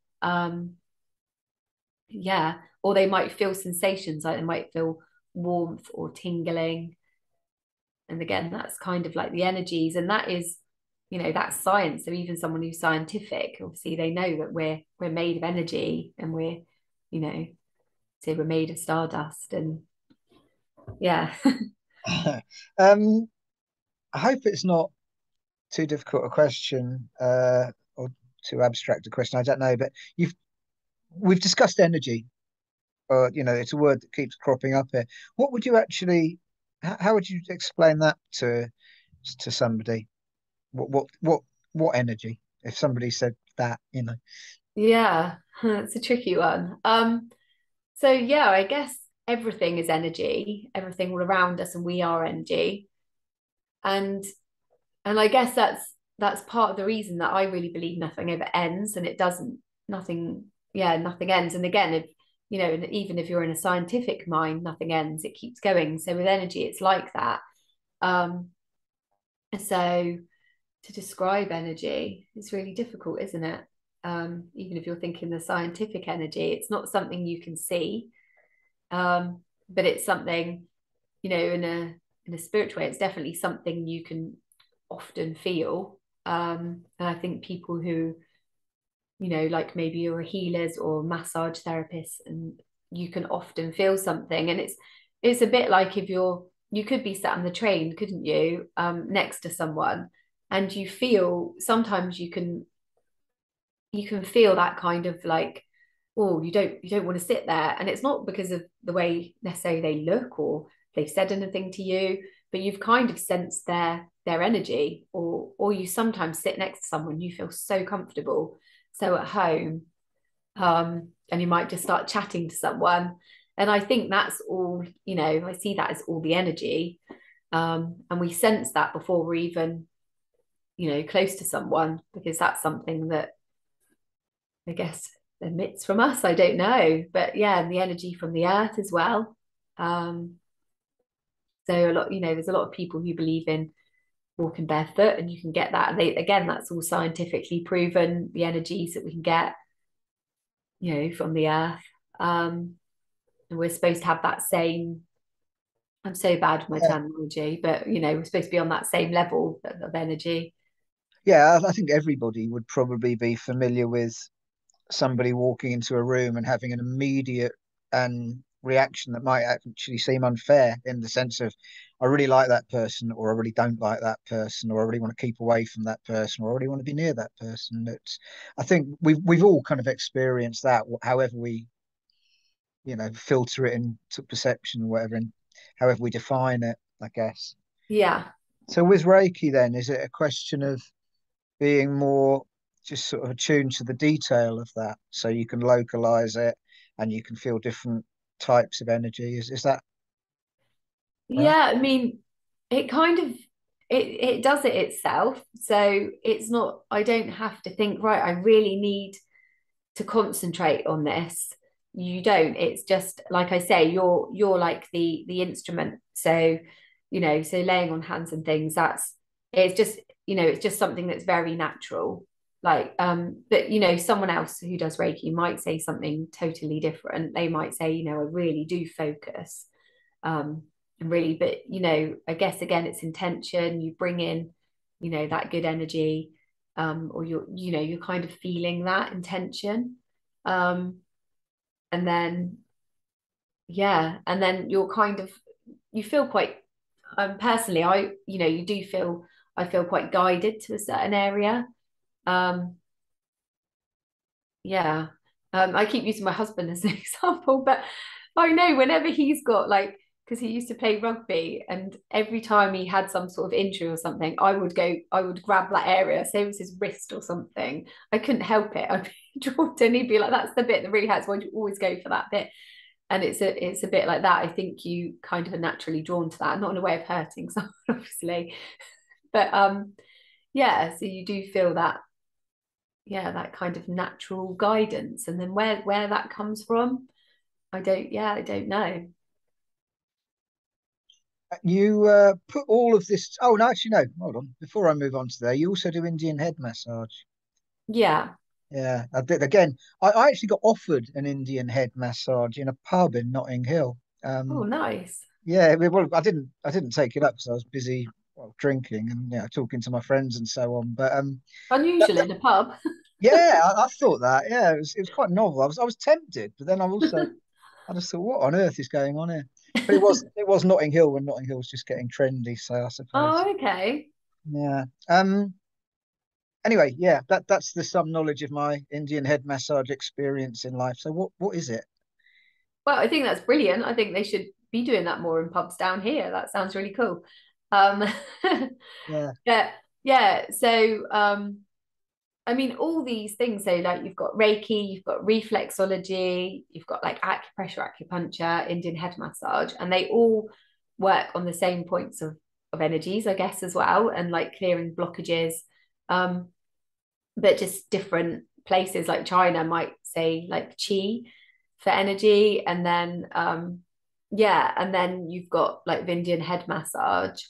Yeah, or they might feel sensations, like they might feel warmth or tingling. And again, that's kind of like the energies, and that is, that's science. So even someone who's scientific, obviously, they know that we're made of energy, and you know, say we're made of stardust, and yeah. um, I hope it's not too difficult a question, or too abstract a question. I don't know, but we've discussed energy, or it's a word that keeps cropping up here. What would you actually? How would you explain that to somebody? What energy? If somebody said that. Yeah, it's a tricky one. So yeah, I guess everything is energy, everything all around us, and we are energy. And and I guess that's part of the reason that I really believe nothing ever ends, and it doesn't. Nothing, yeah, nothing ends. And again, if even if you're in a scientific mind, nothing ends. It keeps going. So with energy, it's like that. Um, so to describe energy, it's really difficult, isn't it? Even if you're thinking the scientific energy, it's not something you can see, but it's something, in a spiritual way, it's definitely something you can often feel. And I think people who, like maybe you're healers or massage therapists, and you can often feel something. And it's a bit like if you could be sat on the train, couldn't you, next to someone, and you feel sometimes you can feel that kind of like, oh, you don't want to sit there, and it's not because of the way necessarily they look or they've said anything to you, but you've kind of sensed their energy, or you sometimes sit next to someone you feel so comfortable, so at home, and you might just start chatting to someone, and I think that's all, I see that as all the energy, and we sense that before we're even close to someone, because that's something that I guess emits from us. I don't know, but yeah, and the energy from the earth as well. Um, so a lot, there's a lot of people who believe in walking barefoot, and you can get that. And again, that's all scientifically proven. The energies that we can get, from the earth, and we're supposed to have that same. I'm so bad with my Yeah, terminology, but we're supposed to be on that same level of energy. yeah. I think everybody would probably be familiar with somebody walking into a room and having an immediate and reaction that might actually seem unfair, in the sense of, I really like that person, or I really don't like that person, or I really want to keep away from that person, or I really want to be near that person. I think we've all kind of experienced that, however we filter it into perception or whatever, and however we define it, I guess. Yeah. So with Reiki, then, is it a question of being more just sort of attuned to the detail of that, so you can localize it and you can feel different types of energy? Is that right? Yeah, I mean, it kind of it does it itself. So it's not, I don't have to think, right, I really need to concentrate on this. You don't. It's just like I say, you're like the instrument. So, so laying on hands and things, it's just, it's just something that's very natural. Like, but someone else who does Reiki might say something totally different. They might say, I really do focus. Um, and really, but I guess again, it's intention. You bring in, that good energy, or you're kind of feeling that intention, um, and then yeah, and then you're kind of, you feel quite, personally, you do feel, I feel quite guided to a certain area. Um, yeah. I keep using my husband as an example, but I know whenever he's got like, because he used to play rugby, and every time he had some sort of injury or something, I would grab that area, say it was his wrist or something. I couldn't help it. I'd be drawn to, and he'd be like, "That's the bit that really hurts. Why do you always go for that bit?" And it's a bit like that. I think you kind of are naturally drawn to that, not in a way of hurting someone, obviously, but yeah. So you do feel that, yeah, that kind of natural guidance, and then where that comes from, I don't know. You put all of this. Oh no, actually no. Hold on. Before I move on to there, you also do Indian head massage. Yeah. Yeah, I did again. I actually got offered an Indian head massage in a pub in Notting Hill. Oh, nice. Yeah, well, I didn't take it up because I was busy, well, drinking and talking to my friends and so on. But Unusual in a pub. yeah, I thought that. Yeah, it was quite novel. I was tempted, but then I just thought, what on earth is going on here? But it was Notting Hill when Notting Hill was just getting trendy, so I suppose. Oh, okay. Yeah. Anyway, yeah, that's the some knowledge of my Indian head massage experience in life. So what is it? Well, I think that's brilliant. I think they should be doing that more in pubs down here. That sounds really cool. Um, Yeah. yeah, yeah. So, I mean, all these things. So, like, you've got Reiki, you've got reflexology, you've got like acupressure, acupuncture, Indian head massage, and they all work on the same points of energies, I guess, as well, and like clearing blockages. Um, but just different places. Like China might say like chi for energy, and then yeah, and then you've got like the Indian head massage.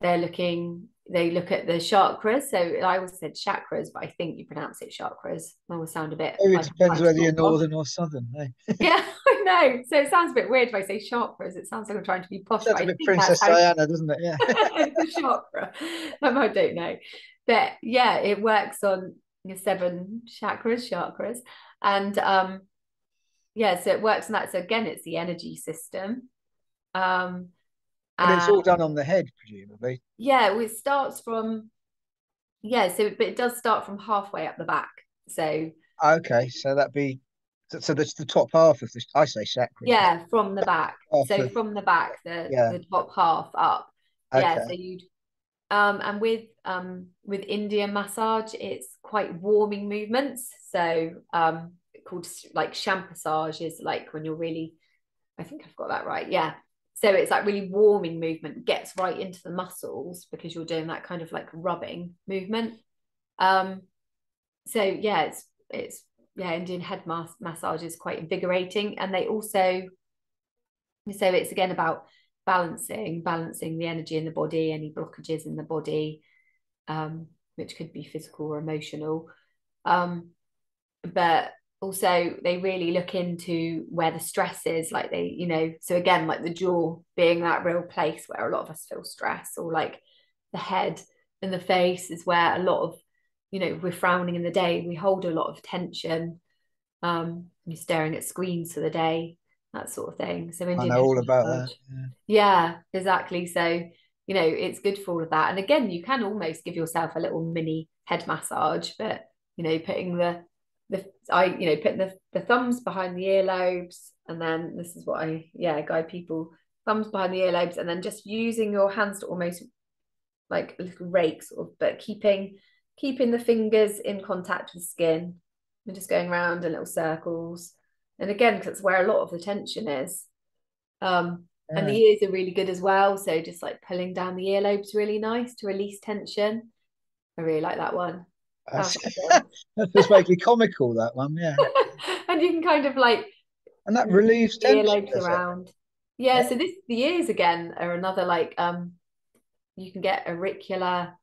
They look at the chakras. So I always said chakras, but I think you pronounce it chakras. I always sound a bit Maybe it like I'm depends trying to whether you're talk posh. northern or southern. Eh? Yeah, I know. So it sounds a bit weird if I say chakras. It sounds like I'm trying to be posh, Sounds but a I bit think that's Princess how Diana, doesn't it? Yeah. it's a chakra. I don't know. But yeah, it works on your seven chakras, and yeah, so it works on that. So again, it's the energy system. Um, But it's and all done on the head, presumably. yeah, well, it starts from yeah, so but it does start from halfway up the back. So Okay, so that'd be so that's the top half of this. I say chakras. The yeah, from the back. half So of from the back, yeah. the top half up. Yeah, so Okay. you'd and with Indian massage, it's quite warming movements. So called like champassage is like when you're really, I think I've got that right. Yeah. So it's like really warming movement, gets right into the muscles because you're doing that kind of like rubbing movement. Um, so yeah, it's yeah, Indian massage is quite invigorating, and they also so it's again about balancing the energy in the body, any blockages in the body, which could be physical or emotional. Um, but also they really look into where the stress is, like they, so again, like the jaw being that real place where a lot of us feel stress, or like the head and the face is where a lot of, we're frowning in the day, we hold a lot of tension, you're staring at screens for the day, that sort of thing. So I Indian know head all about that. massage. Yeah. Yeah, exactly. So, it's good for all of that. And again, you can almost give yourself a little mini head massage, but putting putting the thumbs behind the earlobes, and then this is what I guide people, thumbs behind the earlobes, and then just using your hands to almost like a little rake sort of, but keeping the fingers in contact with skin and just going around in little circles. And again, because that's where a lot of the tension is. And the Yeah. ears are really good as well. So just like pulling down the earlobes really nice to release tension. I really like that one. How's That's, that one? that feels vaguely comical, that one. Yeah. And you can kind of like And that move relieves the tension, earlobes does it? around. Yeah, Yeah. so the ears again are another like you can get auricular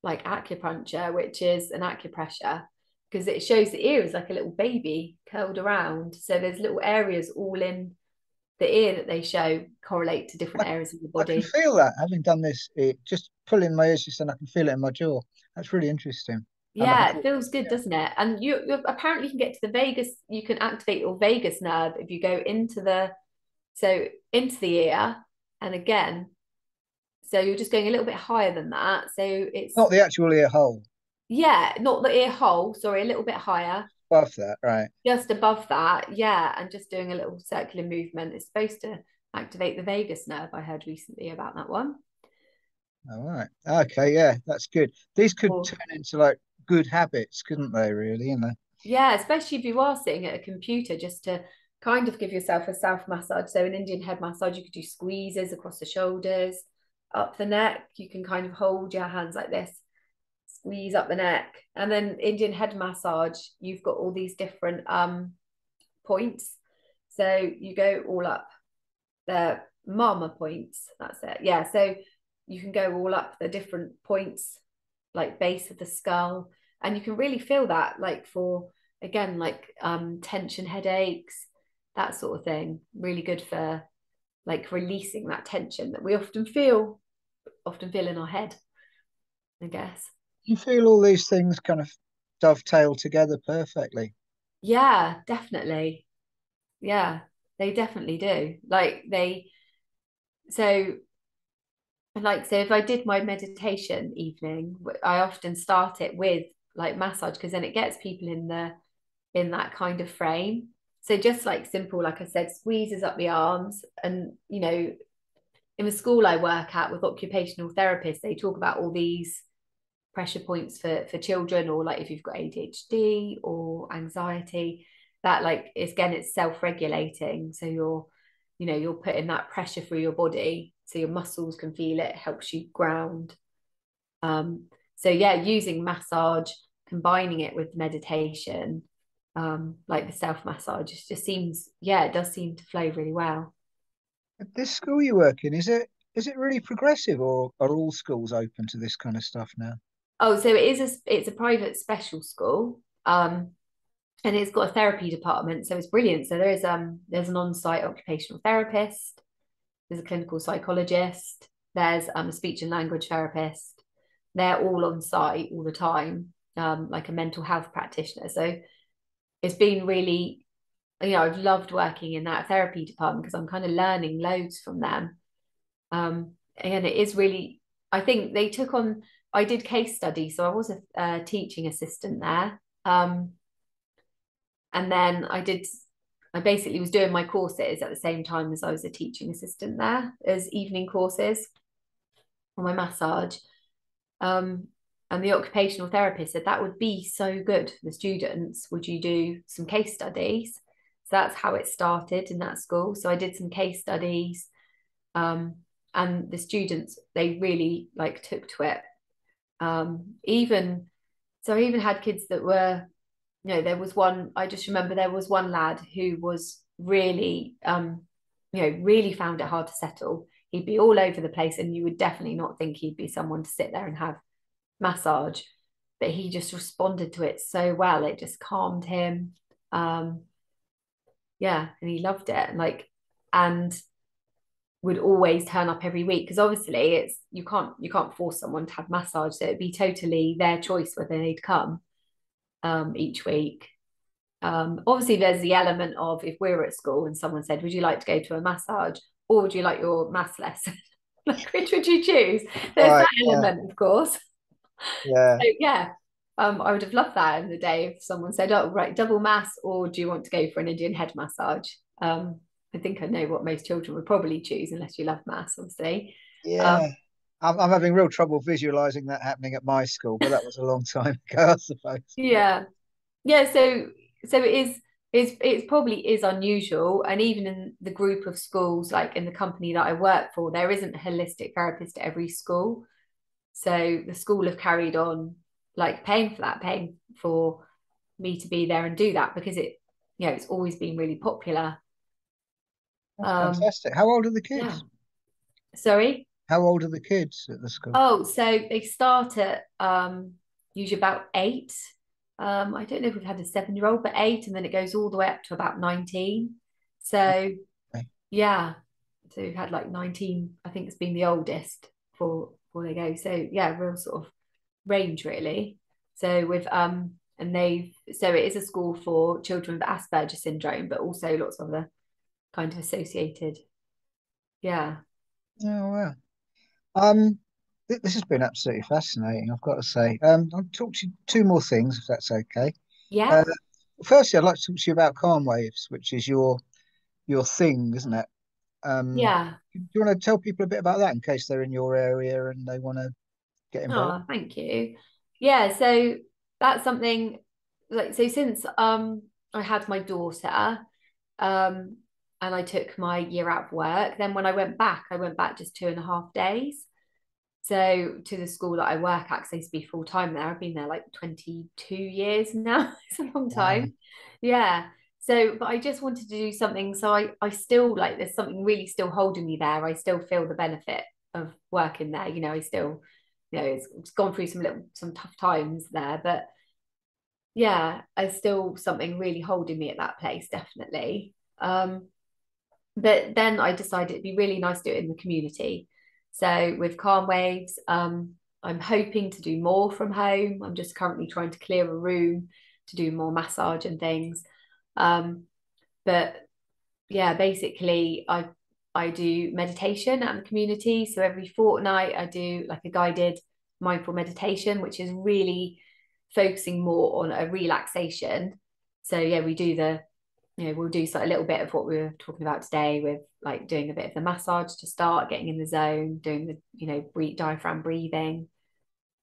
like acupuncture, which is an acupressure, because it shows the ear is like a little baby curled around. So there's little areas all in the ear that they show correlate to I, different areas of the I can body. feel that having done this, just pulling my ears just and I can feel it in my jaw. That's really interesting. And I can Yeah, it feel, feels good, yeah. doesn't it? And you apparently can get to the vagus, you can activate your vagus nerve if you go into the ear, and again, so you're just going a little bit higher than that. So it's Not the actual ear hole, yeah, not the ear hole, sorry, a little bit higher, above that, right? just above that. Yeah, and just doing a little circular movement is supposed to activate the vagus nerve. I heard recently about that one. All right. Okay, yeah, that's good. These could Or turn into like good habits, couldn't they, really? yeah, especially if you are sitting at a computer, just to kind of give yourself a self massage. So, an Indian head massage, you could do squeezes across the shoulders, up the neck. You can kind of hold your hands like this, squeeze up the neck. And then, Indian head massage, you've got all these different points. So, you go all up the mama points. That's it. Yeah. So, you can go all up the different points, like base of the skull, and you can really feel that, like for again like tension headaches, that sort of thing, really good for like releasing that tension that we often feel in our head, I guess. You feel all these things kind of dovetail together perfectly. Yeah, definitely. Yeah, they definitely do, like they so like, so if I did my meditation evening, I often start it with like massage, because then it gets people in that kind of frame. So just like simple, like I said, squeezes up the arms. And in the school I work at with occupational therapists, they talk about all these pressure points for children, or like if you've got ADHD or anxiety, that like it's self-regulating. So you're putting that pressure through your body so your muscles can feel it, helps you ground. um so yeah, using massage, combining it with meditation, like the self massage, just seems, yeah, it does seem to flow really well. At this school you work in, is it really progressive, or are all schools open to this kind of stuff now? Oh, so it's a private special school. And it's got a therapy department, so it's brilliant. So there's an on-site occupational therapist, there's a clinical psychologist, there's a speech and language therapist. They're all on site all the time, like a mental health practitioner. So it's been really, I've loved working in that therapy department because I'm kind of learning loads from them. And it is really, I think they took on, I did case studies, so I was a teaching assistant there. And then I basically was doing my courses at the same time as I was a teaching assistant there as evening courses for my massage. Um, and the occupational therapist said that would be so good for the students. Would you do some case studies? So that's how it started in that school. So I did some case studies, um, and the students, they really like took to it. Even so, I even had kids that were, there was one, I just remember there was one lad who was really, really found it hard to settle. He'd be all over the place, and you would definitely not think he'd be someone to sit there and have massage, but he just responded to it so well. It just calmed him. Um, yeah, and he loved it. And would always turn up every week, because obviously you can't force someone to have massage. So it'd be totally their choice whether they'd come each week. Obviously, there's the element of if we were at school and someone said, "Would you like to go to a massage, or would you like your maths lesson?" Like, which would you choose? There's Right. that element, of course. Yeah. So yeah, I would have loved that in the day if someone said, "Oh, right, double maths, or do you want to go for an Indian head massage?" I think I know what most children would probably choose, unless you love maths, obviously. Um, Yeah. I'm having real trouble visualizing that happening at my school, but that was a long time ago, I suppose. yeah, yeah. So it's probably is unusual, and even in the group of schools, like in the company that I work for, there isn't a holistic therapist at every school. So the school have carried on like paying for me to be there and do that, because it's always been really popular. That's Um, fantastic. How old are the yeah. kids? Sorry. How old are the kids at the school? Oh, so they start at usually about 8. I don't know if we've had a 7-year-old, but 8, and then it goes all the way up to about 19. So Okay. yeah, so we've had like 19. I think it's been the oldest before they go. So yeah, real sort of range really. So with and they've so it is a school for children with Asperger's syndrome, but also lots of other kind of associated. Yeah. Oh wow. This has been absolutely fascinating, I've got to say. I'll talk to you two more things, if that's okay. Yeah. Uh, Firstly, I'd like to talk to you about calm waves, which is your thing, isn't it? Yeah. Do you want to tell people a bit about that in case they're in your area and they want to get involved? Oh, thank you. Yeah, so that's something, like, so since I had my daughter, um and I took my year out of work, then when I went back just 2.5 days. So to the school that I work at, because I used to be full time there. I've been there like 22 years now. It's a long Wow. time. Yeah. So, but I just wanted to do something. So I still like, there's something really still holding me there. I still feel the benefit of working there. I still, it's gone through some tough times there, but yeah, there's still something really holding me at that place, definitely. But then I decided it'd be really nice to do it in the community. So with calm waves, I'm hoping to do more from home. I'm just currently trying to clear a room to do more massage and things. But yeah, basically, I do meditation at the community. So every fortnight I do like a guided mindful meditation, which is really focusing more on a relaxation. So yeah, we do the, we'll do a little bit of what we were talking about today with like doing a bit of the massage to start getting in the zone, doing the, diaphragm breathing.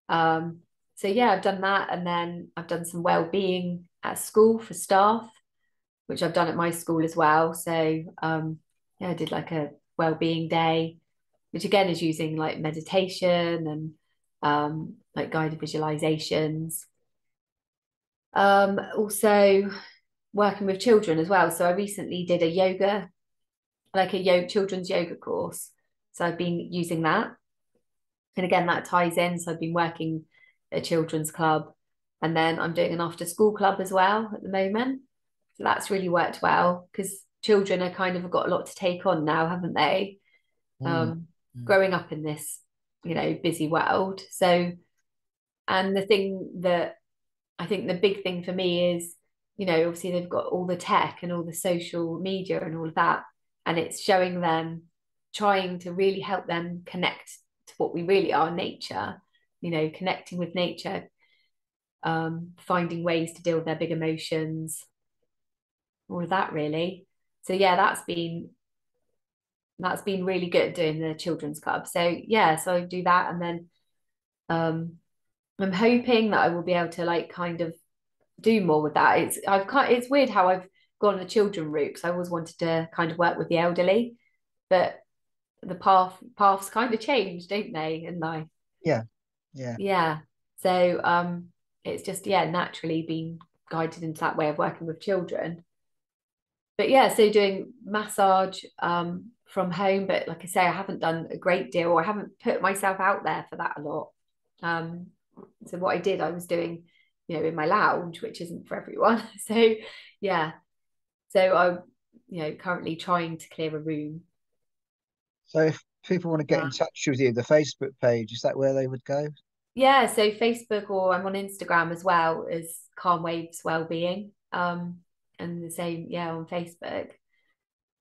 So yeah, I've done that. And then I've done some well-being at school for staff, which I've done at my school as well. So yeah, I did like a well-being day, which again is using like meditation and like guided visualizations. Also working with children as well. So I recently did a yoga, like a children's yoga course. So I've been using that. And again, that ties in. So I've been working at a children's club, and then I'm doing an after school club as well at the moment. So that's really worked well because children are kind of got a lot to take on now, haven't they? Mm. Mm. Growing up in this, busy world. So, and the thing that I think the big thing for me is, obviously they've got all the tech and all the social media and all of that, and it's showing them, trying to really help them connect to what we really are, nature, connecting with nature, finding ways to deal with their big emotions, all of that really. So yeah, that's been really good doing the children's club. So yeah, so I do that, and then I'm hoping that I will be able to like kind of do more with that. It's weird how I've gone the children route because I always wanted to kind of work with the elderly, but the paths kind of change, don't they, in life? Yeah, yeah. Yeah. So it's just, yeah, naturally being guided into that way of working with children. But yeah, so doing massage from home, but like I say, I haven't done a great deal. I haven't put myself out there for that a lot. Um, so what I did, I was doing, in my lounge, which isn't for everyone. So yeah, so I'm, currently trying to clear a room. So if people want to get in touch with you, the Facebook page, is that where they would go? Yeah, so Facebook, or I'm on Instagram as well as Calm Waves Wellbeing. And the same, yeah, on Facebook.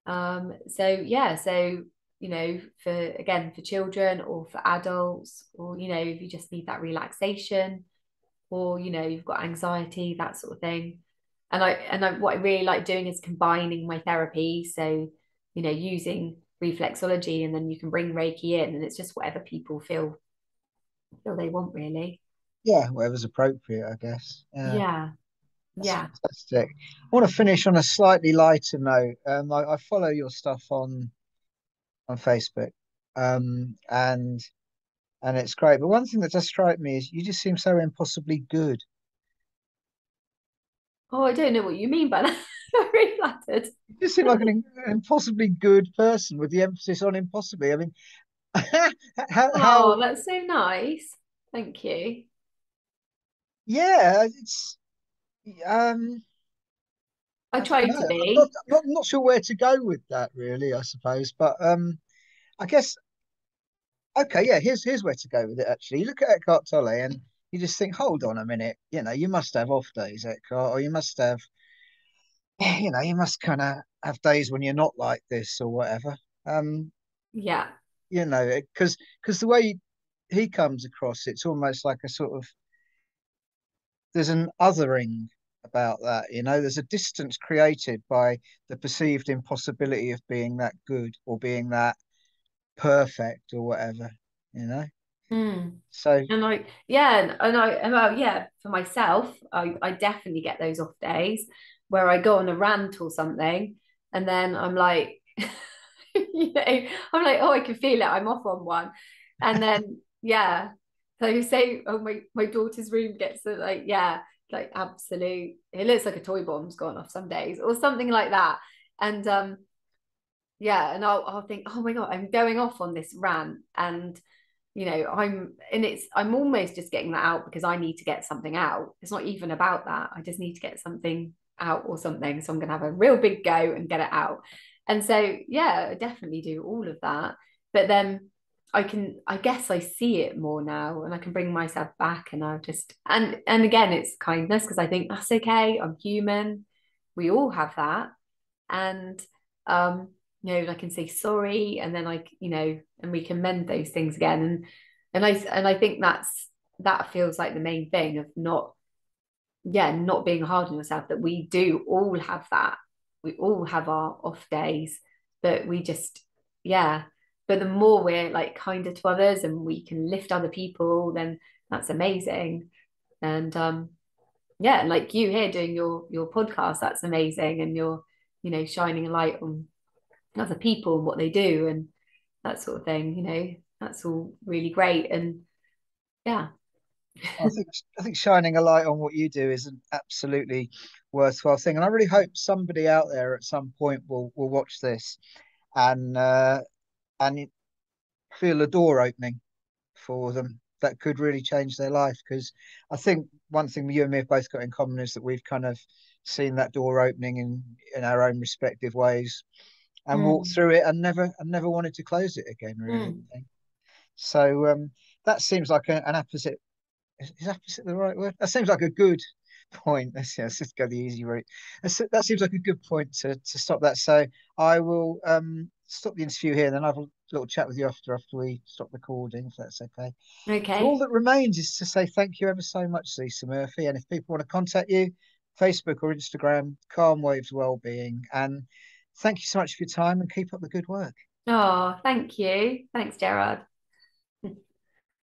So yeah, so for children or for adults, or if you just need that relaxation, or you've got anxiety, that sort of thing. And what I really like doing is combining my therapy. So, using reflexology, and then you can bring Reiki in, and it's just whatever people feel they want, really. Yeah, whatever's appropriate, I guess. Yeah, Yeah, that's yeah. fantastic. I want to finish on a slightly lighter note. I follow your stuff on Facebook, and it's great. But one thing that does strike me is you just seem so impossibly good. Oh, I don't know what you mean by that. I'm very flattered. You just seem like an impossibly good person with the emphasis on impossibly. I mean, how Oh, that's so nice. Thank you. yeah, it's um I I don't try to know. be. I'm not sure where to go with that really, I suppose. But I guess okay, yeah, here's where to go with it actually. You look at Eckhart Tolle and you just think, hold on a minute, you must have off days, Eckhart, or you must have you must kind of have days when you're not like this or whatever. Um, Yeah. because the way he comes across, it's almost like a sort of there's an othering about that, there's a distance created by the perceived impossibility of being that good or being that perfect or whatever, you know. Mm. So And like, yeah, well, yeah, for myself, I definitely get those off days where I go on a rant or something, and then I'm like, I'm like, oh, I can feel it. I'm off on one, and then yeah, so you say, oh, my daughter's room gets like, yeah, like absolute. It looks like a toy bomb's gone off some days, or something like that, and yeah, and I'll think, oh my God, I'm going off on this rant, and I'm almost just getting that out because I need to get something out. It's not even about that. I just need to get something out or something. So I'm gonna have a real big go and get it out. And so yeah, I definitely do all of that. But then I guess I see it more now, and I can bring myself back, and I just and again it's kindness, because I think that's okay. I'm human. We all have that. And um I can say sorry, and then and we can mend those things again. And I think that feels like the main thing of not being hard on yourself, that we do all have that. We all have our off days, but we just, yeah. But the more we're like kinder to others and we can lift other people, then that's amazing. And yeah, like you here doing your podcast, that's amazing. And you're, shining a light on other people and what they do and that sort of thing, that's all really great. And yeah. I think shining a light on what you do is an absolutely worthwhile thing, and I really hope somebody out there at some point will watch this and and feel a door opening for them that could really change their life. Because I think one thing you and me have both got in common is that we've kind of seen that door opening in our own respective ways and walked Mm, through it and never wanted to close it again, really. mm. So that seems like an opposite. Is opposite the right word? That seems like a good point. Let's just go the easy route. That seems like a good point to stop that. So I will stop the interview here, and then I'll have a little chat with you after we stop recording, if that's okay. So all Okay. that remains is to say thank you ever so much, Lisa Murphy. And if people want to contact you, Facebook or Instagram, Calm Waves Wellbeing. And thank you so much for your time and keep up the good work. Oh, thank you. Thanks, Gerard.